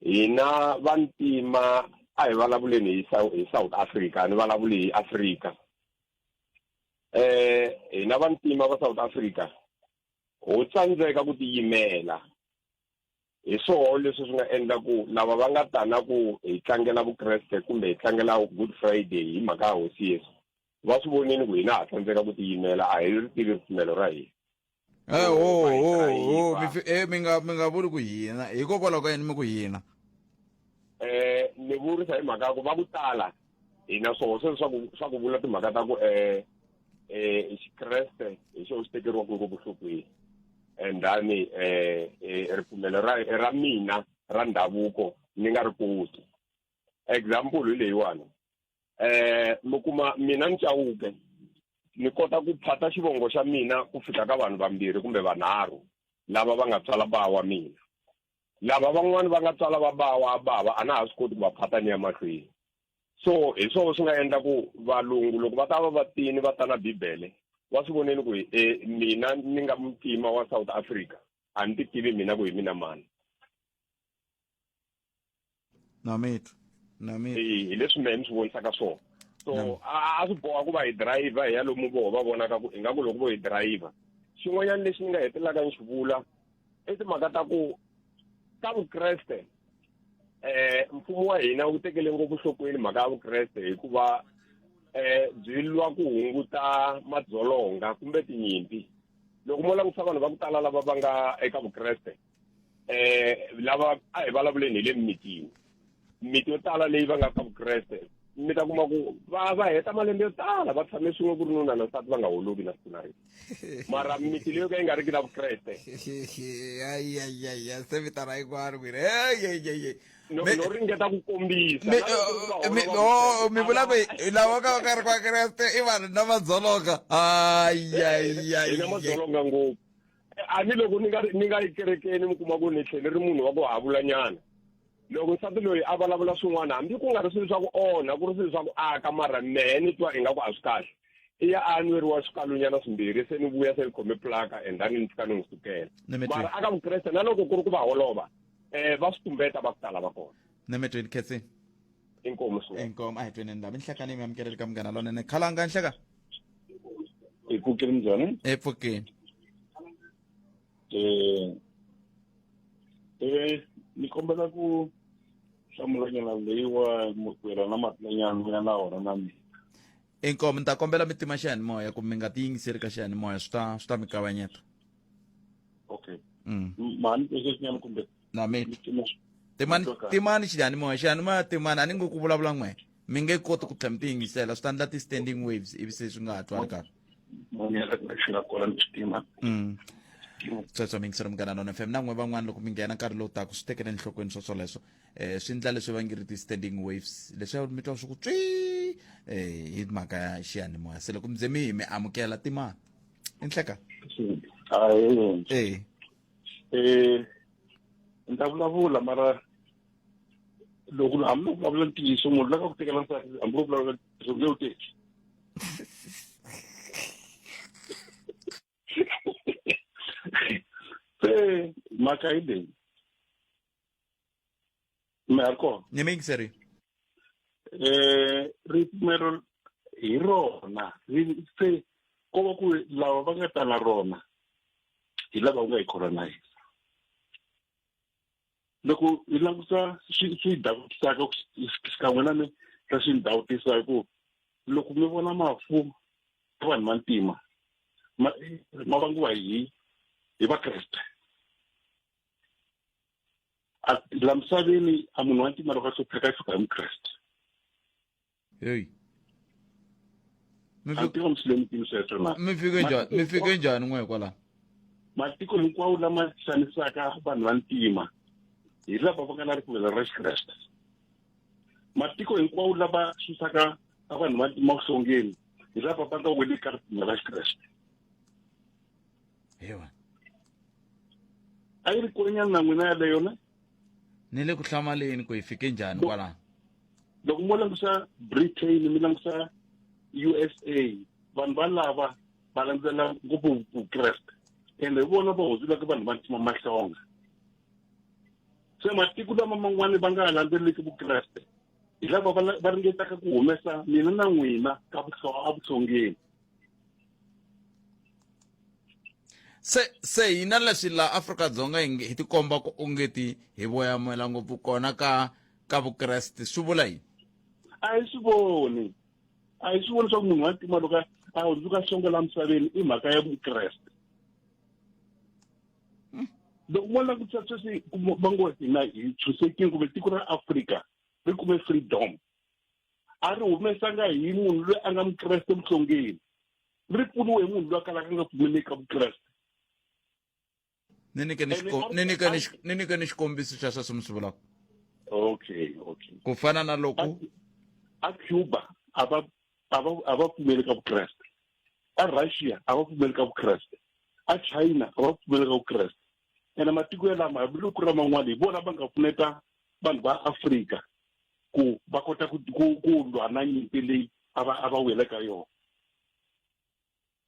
hina vantima a hi vulavuleni hi South Africa ni vulavuli hi Afrika hina vantima va South Africa ho tsandzeka ku tiyimela hi swoho leswi swi nga endla ku lava va nga ta na ku hi tlangela vukreste kumbe hi tlangela Good Friday hi mhaka ya hosi Yesu va swi voneni ku hina ha tsandzeka ku tiyimela a hi ri tivi ripfumelo ra hina mi nga vuli ku hina hikokwalaho ka yini mi ku hina ni vurisa hi mhaka ya ku va ku tala hina swoho sweswo swa ku vula timhaka ta ku xikreste hi xo xi tekeriwaka ngopfu nhlokweni and then ripfumelo ra mina ra ndhavuko ni nga ri koti. Example hi leyiwani mi kuma mina ni Chauke ni kota ku phata xivongo xa mina ku fika ka vanhu vambirhi kumbe vanharhu lava va nga tswala bawa mina. Lava van'wani va nga tswala va bawa bava a na ha swi koti ku va phata ni ya mahlweni. So hi swona swi nga endla ku valungu loko va ta va vatini va ta na bibele wa swi voneni ku mina ni nga muntima wa South Africa a ni tivi mina ku hi mina mani. na mitu hi leswi mehe ni swi vonisaka swona. So a swi boha ku va hi driver hi ya lomu voho va vonaka ku ingaku loko vo hi driver. Xin'wanyana lexi ni nga hetelelaka ni xi vula i timhaka ta ku ka vukreste mfumo wa hina wu tekele ngopfu nhlokweni mhaka ya vukreste hikuva byi lwa ku hunguta madzolonga kumbe tinyimpi. Loko mo langutisa vanhu va ku tala lava va nga eka vukreste lava a hi vulavuleni hi le mimitini. Mimiti yo tala leyi va nga ka vukreste mi ta kuma ku va heta malembe yo tala va tshame swin'we ku ri nuna na nsati va nga holovi na siku na rin'we. Mara mimiti leyo ka yi nga ri ki na vukreste se vitana hinkwaro kwini no ringeta ku kombisa mi vula ku lava ka va ka ri kwa kreste i vanhu na madzolonga na madzolonga ngopfu. A ni loko ni nga yi kerekeni mi kuma ku ni tlhele ri munhu wa ku havulanyana. Loko nsati loyi a vulavula swin'wana hambi ku nga ri swilo swa ku onha ku ri swilo swa ku aka mara mehe ni twa ingaku a swi kahle i ya a nweriwa swikalunyana swimbirhi se ni vuya se ni khome plaka and then ni fika ni n'wi sukela. Mara aka vukreste na loko ku ri ku va holova va swi tumbeta va ku tala va kona. ni mi twini khetsini inkomo swinene. inkomo a hi twini ndaba inhlekani mi amukeleli ka Munghana Lonene khalanga nhleka hi pfukile njhani? Epfukeni ni kombela ku hlamulanyana leyiwa ku yelana matlanyana ya na wona na mina. inkomo ni ta kombela mi tima xiyanimoya ku mi nga ti yingiseri ka xiyanimoya swi ta mi kavanyeta. Okay. Mani pexexinyana kumbe na mitu timani xiyanimoya timani a ni ngo ku vulavula n'we mi nge koti ku tlhela mi ti yingisela swi ta endla ti-standing waves ivi se swi nga ha twali kahle. xi nga kona ni swi tima. Sweswo mi yingiseri Munghana Lonene FM na n'we van'wana loko mi nghena nkarhi lowu taku swi tekele enhlokweni sweswoleswo swi endla leswi va nge ri ti-standing waves leswi mi twa swi ku twi hi mhaka ya xiyanimoya se loko mi ze mi amukela timani inhleka ni ta vulavula mara loko hambi no vulavula ntiyiso munhu laka ku tekela nsati hambi no vulavula ntiyiso nge wu teki. Se mhaka hi leyi mi ha ri kona ni mi yingiseri ripfumelo hi rona se ko va ku lava va nga ta na rona hi lava ku nga hi colonize. Loko hi langusa swi davutisaka xikan'we na mi ka swi ni dawutisa hi ku loko mi vona mafu ya vanhu va ntima ma vangiwa hi vakreste. La misaveni a munhu wa ntima loko a hlupheka i fika hi mukreste. mi fike njhani n'we kwala matiko hinkwawo lama xanisaka vanhu va ntima hi lava va nga na ripfumelo ra xikreste. Matiko hinkwawo lava susaka a vanhu va ntima vuhlongeni hi lava va nga wele ka ripfumelo ra xikreste. A yi ri konyana na n'wina yaleyo ne ni le ku hlamaleni ku hi fike njhani kwala. Loko mo langusa Britain mi langusa USA vanhu valava va landzela ngopfu vukreste ende hi vona va hundzula ka vanhu va ntima mahlonga. Se matiko lama man'wani va nga ha landzeleki vukreste hi lava va ringetaka ku humesa mina na n'wina ka vuhlongeni. se hina leswi la Afrika-Dzonga hi ti komba ku ongeti hi voyamela ngopfu kona ka vukreste swi vula yini? A hi swi voni swa ku munhu wa ntima loko a hundzuka nhlonge la misaveni i mhaka ya vukreste. Loko mo langutisa sweswi va ngo hina hi chusekile kumbe tiko ra Afrika ri kume freedom a ri humesanga hi munhu loyi a nga mukreste vuhlongeni ri pfuniwe hi munhu loyi a kalaka a nga pfumeleli ka vukreste. ni nyikeni xikombiso xa sweswo mi swi vulaka. Okay. Ku fana na loko A Cuba a va pfumeli ka vukreste, a Russia a va pfumeli ka vukreste, a China a va pfumeli ka vukreste, ene matiko yalama hi loko ra man'wana hi vona va nga pfuneta vanhu va Afrika ku va kota ku lwa na nyimpi leyi a va wele ka yona.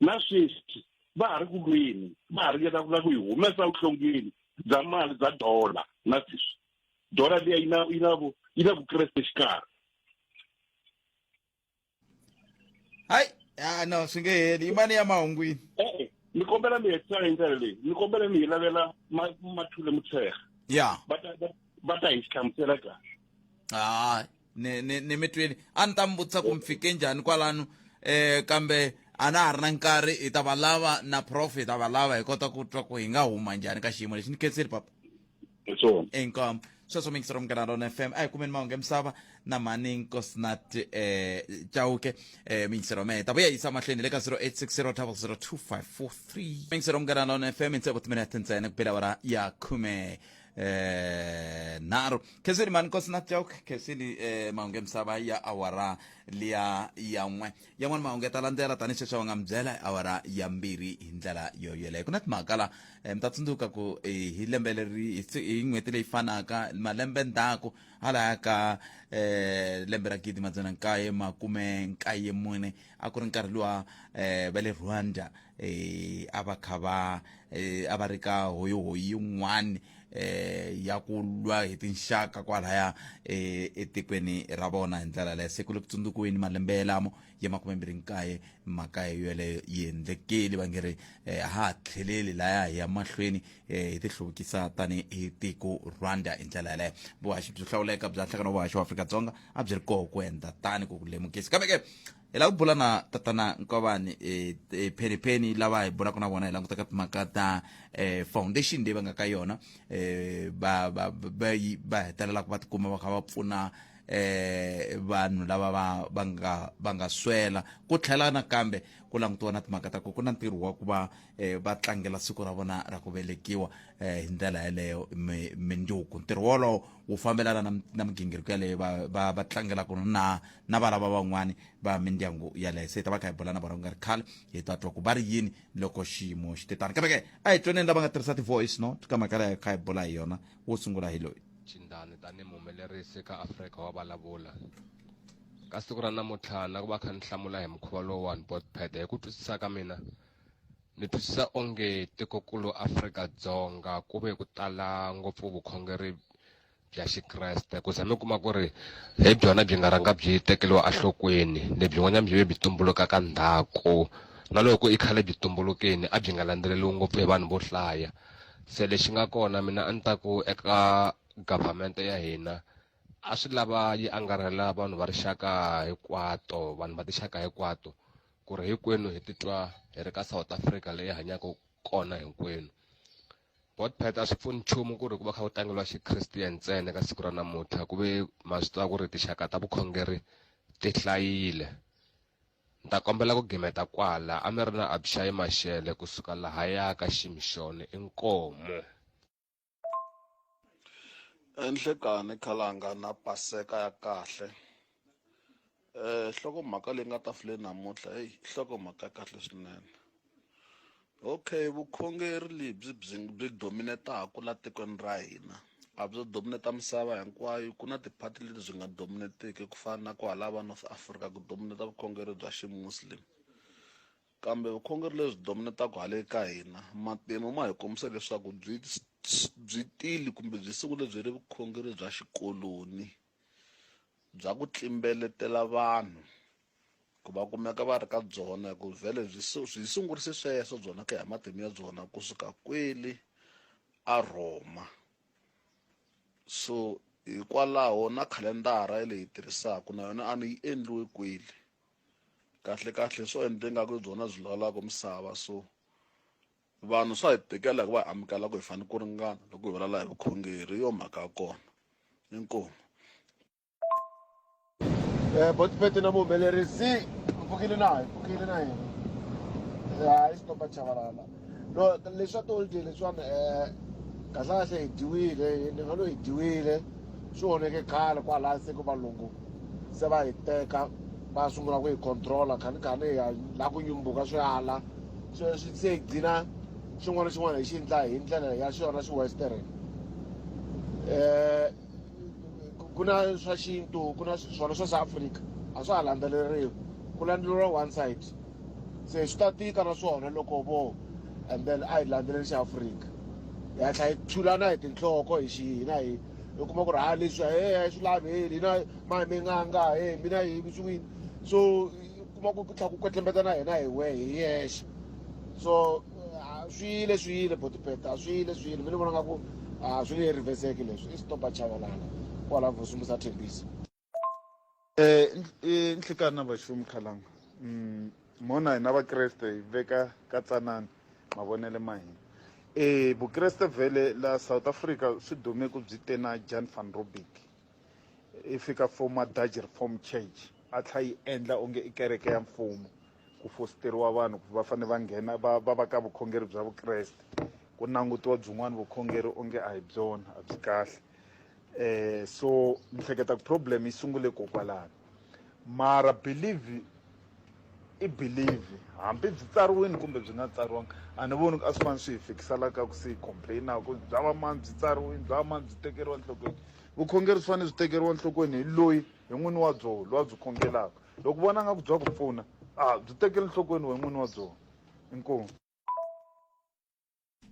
Na sweswi va ha ri ku lweni, va ha ringeta ku hi humesa vuhlongeni bya mali bya dola na sweswi dola leyi yi na vukreste xikarhi. hayi no swi nge heli yimani ya mahungwini. Ni kombela mi hetisa hi ndlela leyi, ni kombela mi hi lavela Mathule Motshekga ya va ta hi xihlamusela kahle. ni mitwini a ni ta mi vutisa ku mi fike njhani kwalano kambe a na ha ri na nkarhi hi ta va lava na prof hi ta va lava hi kota ku twa ku hi nga huma njhani ka xiyimo lexi ni khenseli papa. Hi swona. Inkomo sweswo mingisero Munghana Lonene FM a hi kumeni mahungu emisava na mani Nkosinathi Chauke mingisero me ta vuya yisa mahlweni le ka 0860002543 mingisero Munghana Lonene FM intse vutimini ntsena ku phela wara ya khume naro khenseli mani Nkosinathi Chauke khenseli mahungu emisava ya awara liya ya n'we mahungu ya ta landzela tani sweswi va nga mi byela awara ya mbirhi hi ndlela yo yeleyo ku na timhaka la mi ta tsundzuka ku hi lembe leri hi n'hweti leyi fanaka malembe ndzhaku halaya ka lembe ra 1994 a ku ri nkarhi luwa va le Rwanda a va kha a va ri ka hoyohoyi yin'wani ya ku lwa hi tinxaka kwalaya etikweni ra vona hi ndlela leyo se ku le ku tsundzukiweni malembe yalamo ya 29 mhaka yeleyo yi endlekeli va nge ri ha ha tlheleli laya hi ya mahlweni hi ti hluvukisa tani hi tiko Rwanda hi ndlela yaleyo. Vuhaxi byo hlawuleka bya nhlangano wa vuhaxi wa Afrika-Dzonga a byi ri koho ku endla tani ku lemukisa kambe ke hi lava ku bula na tatana Nkovani Pheni lava hi bulaka na vona hi languta ka timhaka ta foundation leyi va nga ka yona va hetelela ku va tikuma va kha va pfuna vanhu lava va nga swela ku tlhela nakambe ku langutiwa na timhaka ta ku na ntirho wa ku va tlangela siku ra vona ra ku velekiwa hi ndlela yeleyo mindzuku ntirho wolowo wu fambelana na migingiriko yaleyo va tlangelaka na valava van'wani va mindyangu yaleyo se ta va kha hi bula na vona ku nga ri khale hi ta twa ku va ri yini loko xiyimo xi te tani kambe ke a hi twaneni lava nga tirhisa ti-voice no ka mhaka leyo kha hi bula hi yona wo sungula hi loyi Chindani tani muhumelerisi ka Afrika wa Vulavula. Ka siku ra namuntlha na ku va kha ni hlamula hi mukhuva lowuwani Botpet hi ku twisisa ka mina ni twisisa onge tikokulu Afrika-Dzonga ku ve ku tala ngopfu vukhongeri bya Xikreste ku za mi kuma ku ri hi byona byi nga ranga byi tekeliwa enhlokweni lebyin'wanyana byi ve byi tumbuluka ka ndhaku na loko i khale byi tumbulukeni a byi nga landzeleriwi ngopfu hi vanhu vo hlaya. Se lexi nga kona mina a ni ta ku eka government ya hina a swi lava yi angarhela vanhu va rixaka hinkwato vanhu va tixaka hinkwato ku ri hinkwenu hi titwa hi ri ka South Africa leyi hanyaka kona hinkwenu. Botpet a swi pfuni nchumu ku ri ku va kha ku tlangeliwa Xikristiyani ntsena ka siku ra namuntlha ku ve ma swi tiva ku ri tixaka ta vukhongeri ti hlayile. Ni ta kombela ku gimeta kwala a mi ri na Abishayi Mashele kusuka lahaya ka Ximixoni inkomo. Enhlekani Khalanga na Paseka ya kahle. Nhlokomhaka leyi nga tafuleni namuntlha nhlokomhaka ya kahle swinene. Okay, vukhongeri lebyi byi dominetaka la tikweni ra hina a byi domineta misava hinkwayo ku na tiphati leti byi nga dominetiki ku fana na kwala va North Africa ku domineta vukhongeri bya ximuslim kambe vukhongeri lebyi dominetaka hale ka hina matimu ma hi kombisa leswaku byi tili kumbe byi sungule byi ri vukhongeri bya xikoloni bya ku tlimbeletela vanhu ku va kumeka va ri ka byona ku vhele byi sungurise sweswo byona ka hi matimu ya byona kusuka kweli a Roma. So hikwalaho na khalendara leyi hi tirhisaka na yona a ni yi endliwe kweli kahle swo endle ngaku byona byi lawulaka misava. So vanhu swa hi tikela ku va amukela ku hi fanele ku ringana loko hi vulavula hi vukhongeri yo mhaka ya kona. Inkomo. Botpet na muhumelerisi pfukile na yena hayi stop chavalala no leswa toldi leswana kahlakahle hi dyiwile ni nga lo hi dyiwile swi onheke khale kwala se ku valungu se va hi teka va sungula ku hi controla khanikhani hi la ku nyumbuka swi ala swi se hi gcina xin'wana na xin'wana hi xi endla hi ndlela ya xona xiwestern ku na swa xintu ku na swona swa South Africa a swa ha landzeleriwi ku landzeleriwa one side se swi ta tika na swona loko vo and then a hi landzeleri xa Afrika hi hatla hi chulana hi tinhloko hi xihina hi kuma ku ri ha leswi swi lavi heli hina mi nganga mina hi swin'wini so kuma ku tlha ku kwetlembetana hina hi yexe so swiyile botipeta swiyile mi ni vona nga ku swi nge reverseki leswi i stopa chavalala kwala vusumusa thembisa nhlikani va xifumu khalanga mona hina vakreste hi veka ka tsanani mavonele ma hina vukreste vhele la South Africa swi dume ku byi te na Jan van Riebeeck i fika former Dutch Reformed Church a tlha yi endla onge i kereke ya mfumo ku fositeriwa vanhu ku va fane va nghena va ka vukhongeri bya vukreste ku langutiwa byin'wana vukhongeri onge a hi byona a byi kahle so ni hleketa ku problem yi sungule kokwalano mara believe i believe hambi byi tsariwini kumbe byi nga tsariwanga a ni voni a swi fani swi hi fikisela ka ku si complaina ku bya vamani byi tsariwini bya vamani byi tekeriwa enhlokweni vukhongeri swi fane byi tekeriwa enhlokweni hi loyi hi n'wini wa byoho loyi a byi khongelaka loko vona nga ku bya ku pfuna byi tekeli enhlokweni hi n'wini wa byoho inkomu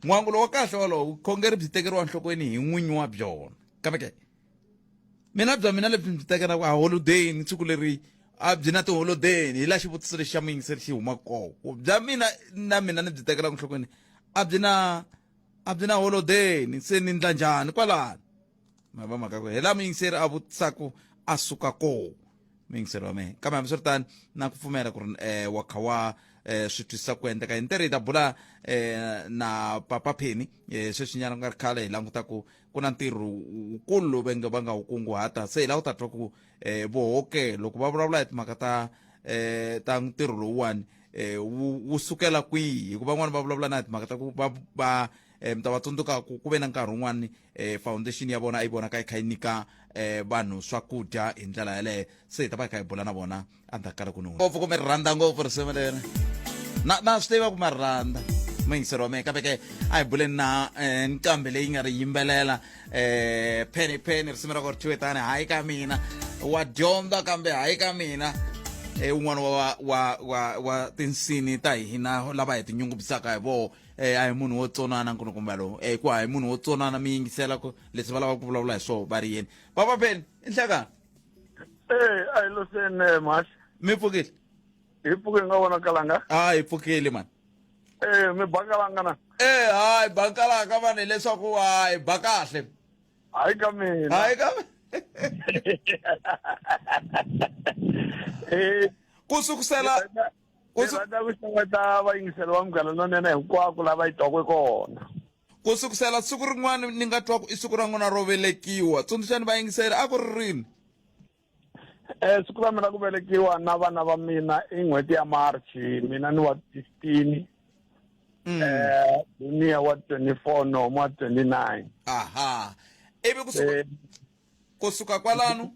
n'wangulo wa kahle walowo vukhongeri byi tekeriwa enhlokweni hi n'winyi wa byona kambe ke mina bya mina lebyi byi tekelaka holiday ni siku leri a byi na tiholiday hi la xivutiso lexi xa muyingiseri xi huma koko bya mina na mina ni byi tekelaka enhlokweni a byi na holiday se ni ndla njhani kwalano ma va mhaka ku hi la muyingiseri a vutisaka a suka kona muyingiseri wa mehe kambe hambiswiritano na ku pfumela ku ri wa kha wa swi twisisa ku endleka hi ntirho hi ta bula na papa Penny sweswinyana ku nga ri khale hi languta ku na ntirho wukulu lowu va nga wu kunguhata se hi lava ku ta twa ku vohoke loko va vulavula hi timhaka ta ntirho lowuwani wu sukela kwihi hikuva van'wani va vulavula na hi timhaka ta ku mi ta va tsundzuka ku ve na nkarhi wun'wani foundation ya vona a yi vonaka yi kha yi nyika vanhu swakudya hi ndlela yaleyo se hi ta va hi kha hi bula na vona endzhaku ka loko ngopfu kumbe ri rhandza ngopfu risimu leri na swi tiva ku ma ri rhandza muyingiseri wa mehe kambe ke a hi buleni na nqambi leyi nga ri yimbelela Penny risimu ra ku ri chiwetani hayi ka mina wa dyondza kambe hayi ka mina un'wana wa tinsini ta hina lava hi tinyungubyisaka hi voho a hi munhu wo tsonana nkulukumba lowu ku a hi munhu wo tsonana mi yingisela ku leswi va lavaka ku vulavula hi swona va ri yeni papa Penny i nhlekani a hi losene mash mi pfukile hi pfuke nga vona kalanga hi pfukile mani mi bakalanga na hayi bakalaka vanhu leswaku hayi ba kahle hayi ka mina hayi ka ku sukusela rhandza ku xeweta vayingiseri va Munghana Lonene hinkwako lava yi twaka kona ku sukusela siku rin'wana ni nga twa ku i siku ra n'wina ro velekiwa tsundzuxani vayingiseri a ku ri rini siku ra mina ku velekiwa na vana va mina i n'hweti ya March mina ni wa 15 Dunia wa 24 Nomo wa 29 aha ivi kusuka kwalano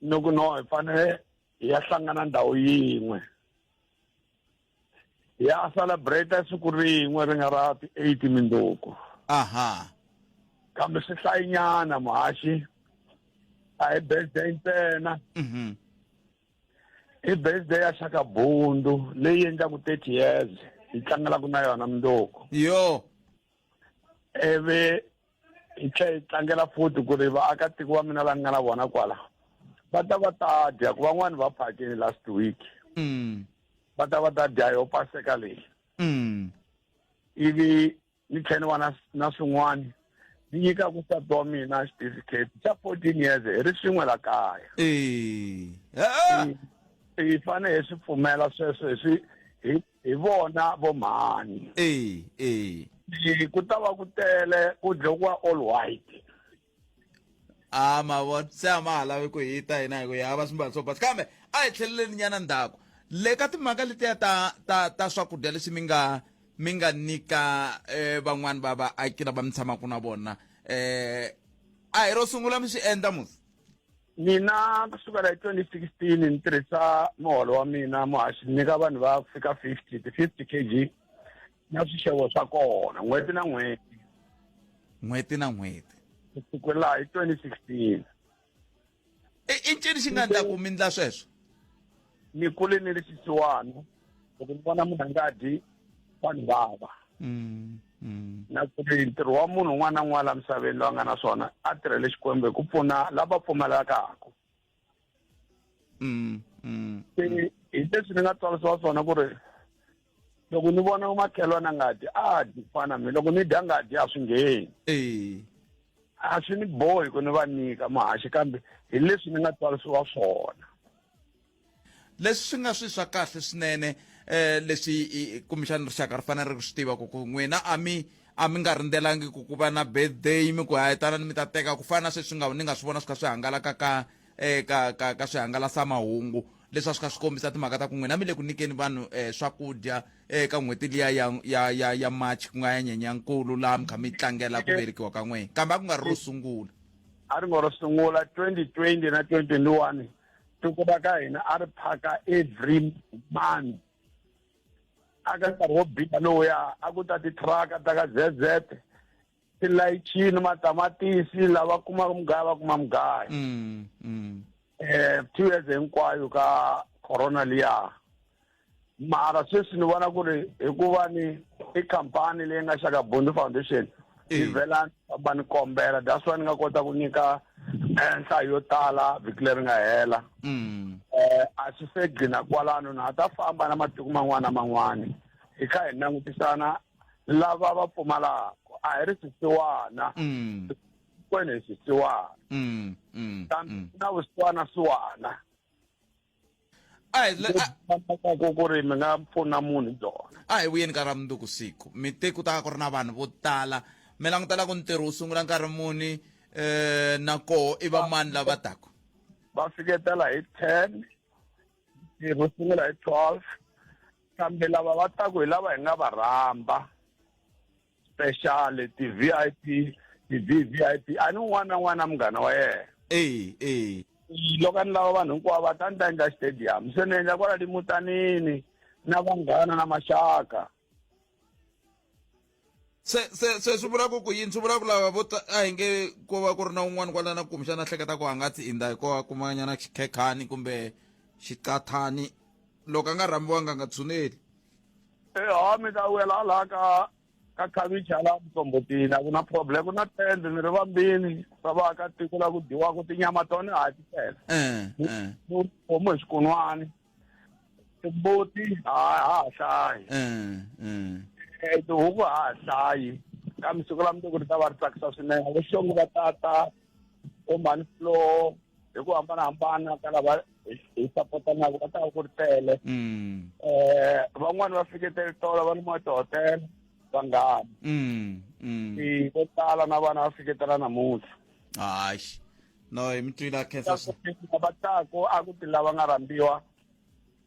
loko hi fanele hi ya hlangana ndhawu yin'we hi ya celebrate siku rin'we ri nga ra 8 Mundzuku aha kambe swi hlayinyana muhaxi a hi birthday ntsena i birthday ya Shaka Bundu leyi endlaku 30 years hi tlangelaku na yona Mundzuku yo ivi hi tlangela futhi ku ri vaakatiko va mina la nga na vona kwala va ta dya ku van'wani va phakini last week va ta dya yo paseka leyi ivi ni tlhela ni va na swin'wani ni nyika ku nsati wa mina certificate xa 14 years hi ri swin'we la kaya hi fane hi swi pfumela sweswo hi vona vo mhani ku ta va ku tele ku dyokiwa all white ma vona se a ma ha lavi ku hita hina hi ku hi hava swimbalo swo basa kambe a hi tlheleleni nyana ndzhaku le ka timhaka letiya ta swakudya leswi mi nga nyika van'wani va vaaki lava mi tshamaka na vona a hi ro sungula mi swi endla musi mina kusukela hi 2016 ni tirhisa muholo wa mina muhaxi ni nyika vanhu va fika 50 kg na swixevo swa kona n'hweti na n'hweti kusukela hi 2016 i ncini xi nga endla ku mi ndla sweswo ni kule ni ri xisiwana loko ni vona munhu a nga dyi vanhu vava na ku ri ntirho wa munhu un'wana na un'wana la misaveni loyi a nga na swona a tirhele Xikwembu ku pfuna lava pfumalekaka hi leswi ni nga tsarisiwa swona ku ri loko ni vona makhelwana nga dyi a dyi ku fana na mina loko ni dya nga dyi a swi ngheni a swi ni bohi ku ni va nyika muhaxi kambe hi leswi ni nga tsarisiwa swona leswi swi nga swi swa kahle swinene leswi kumbexana rixaka ri fanele ri swi tiva ku n'wina a mi nga rindzelangi ku va na birthday mi ku hayitana mi ta teka ku fana na sweswi ni nga swi vona swi kha swi hangalaka ka swihangalasamahungu leswi a swi kha swi kombisa timhaka ta ku n'wina mi le ku nyikeni vanhu swakudya eka n'hweti liya ya March ku nga ya Nyenyankulu laha mi kha mi tlangela ku velekiwa ka n'wina kambe a ku nga ri ro sungula a ri nga ro sungula 2020 na 2021 tiko ka hina a ri phaka every month aka nkarhi wo biha lowuya a ku ta titraka ta ka ZZ tilayichini matamatisi lava kumaka mugayo va kuma mugayo 2 years hinkwayo ka corona liya mara sweswi ni vona ku ri hikuva ni i khampani leyi nga xaka Bond Foundation ni vela va ni kombela that's why ni nga kota ku nyika nhlayo yo tala vhiki leri nga hela a swi se gcina kwalano na ta famba na matiko man'wana na man'wana hi kha hi langutisana lava va pfumalaka a hi ri swisiwana kwene hi swisiwana na vusiwana swiwana ku ri mi nga pfuna munhu byona a hi vuyeni ka ra mundzuku siku mi te ku ta ku ri na vanhu vo tala mi langutela ku ntirho wu sungula nkarhi muni na koho i va mani lava taka va fiketela hi 10 ntirho wu sungula hi 12 kambe lava va taku hi lava hi nga va rhamba special ti-VIP ti-VVIP a ni un'wana na un'wana na munghana wa yena loko a ni lava vanhu hinkwavo va ta ni ta endla stadium se ni endla kwala limutanini na vanghana na maxaka se swi vula ku yini swi vula ku lava vo a hi nge ko va ku ri na un'wana kwala na kumbexana hleketa ku a nga tsi inda hikuva kumanyana xikhekhani kumbe xikathani loko a nga rhambiwanga a nga tshuneli mi ta wela laha ka khavichi hala mtsombotini a ku na problem ku na tende ni ri vambini va vaakatiko la ku dyiwaku tinyama tona a ti tele homu hi swikun'wani timbuti ha hlayi tihuku ha hlayi kambe siku la mundzuku ri ta va ri tsakisa swinene vuxongi va tata omani floor hi ku hambanahambana ka lava hi sapotanaka va ta va ku ri tele van'wani va fiketele tolo va lumiwa tihotela vanghana vo tala na vana va fiketela namuntlha hayi no hi mi twile khensa va tako a ku ti lava nga rambiwa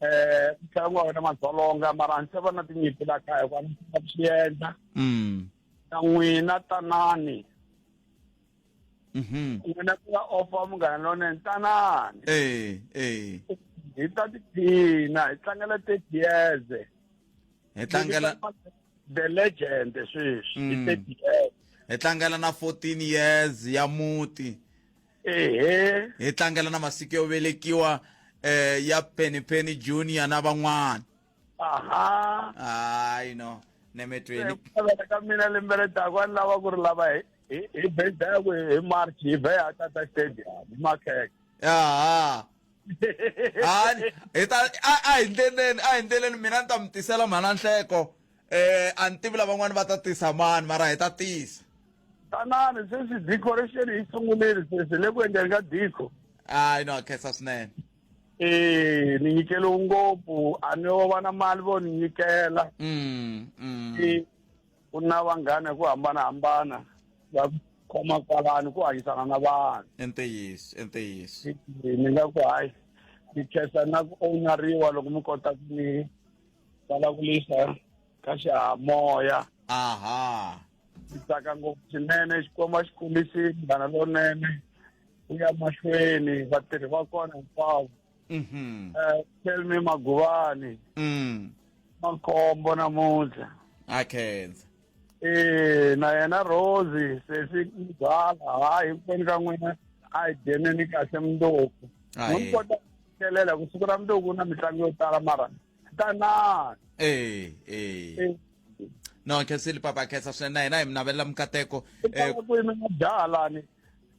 ku tlhela ku nga wena madzolonga mara ni se va na tinyimpi la kaya ku a ni va swi endla na n'wina tanani n'wina ku va ofa munghana lonene tanani hi ta tiphina hi tlangela 30 years hi tlangela the legend sweswi hi 30 years hi tlangela na 14 years ya muti hi tlangela na masiku yo velekiwa ya Penny Junior na van'wana hayi no nemetweni ka mina lembe ri taka a ni lava ku ri lava hi birthday ku hi March hi vheya tata stadium hi makheke a hi ndleleni mina ni ta mi tisela mhana nhleko a ni tivi lava van'wani va ta tisa mani mara hi ta tisa tanani sweswi decoration hi sungulile sweswi le ku endleni ka diko hayi no khensa swinene ni nyikeliwe ngopfu a ni wo va na mali vo ni nyikela ku na vanghana hi ku hambanahambana va khoma kwalani ku hanyisana na vanhu enteyiso ni nga ku hayi mi khensa na ku owneriwa loko mi kota ku mi vulavulisa ka xihamoya aha ndzi tsaka ngopfu swinene xikwama xi kumisini vanhu lonene ku ya mahlweni vatirhi va kona hinkwavo tell me maguvani makhombo namuntlha akhenza na yena Rosie se swi byala hayi hinkwenu ka n'wina a hi dyeneni kahle mundzuku n'wi kota ku kelela ku siku ra mundzuku na mitlangu yo tala mara tanani no khensile papa khensa swinene na hina hi mi navelela mikateko ku yimela jaha lani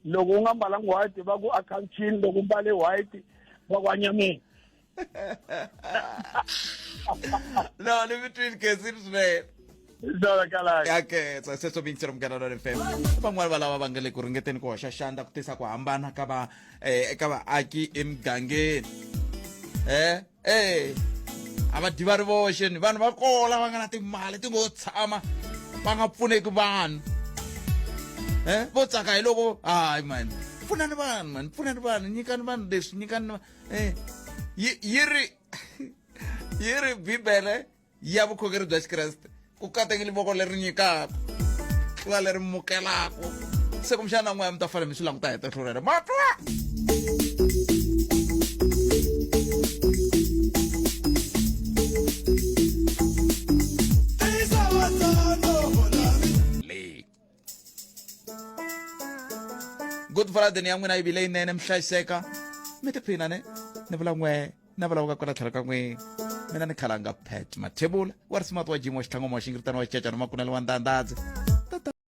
loko u nga mbalangi white va ku akhanchini loko u mbale white va ku anyameni no ni mitwini khensile swinene akhensa sweswo vingisero mugana FM van'wani va lava va nga le ku ringeteni ku hoxa xandla ku tisa ku hambana ka vaaki emugangeni a va dyi va ri voxe ni vanhu va kola va nga na timali ti ngo tshama va nga pfuneki vanhu vo tsaka hi loko hayi mani pfunani vanhu nyikani vanhu leswi nyikani yi ri bibele ya vukhongeri bya xikreste ku katengile voko leri nyikaka ku va leri mukelaka se kumbexana n'waya mi ta fanele mi swi languta hi tihlo rero matwa good friday ni ya n'wina yi vile yinene mi hlayiseka mi tiphina ni vula n'we na vulavuka kwala tlhelo ka n'wina mina ni khalanga pet mathebula wa risumati wa jimo wa xitlhangoma wa xingiritano wa cecana makunele wa ndandadzi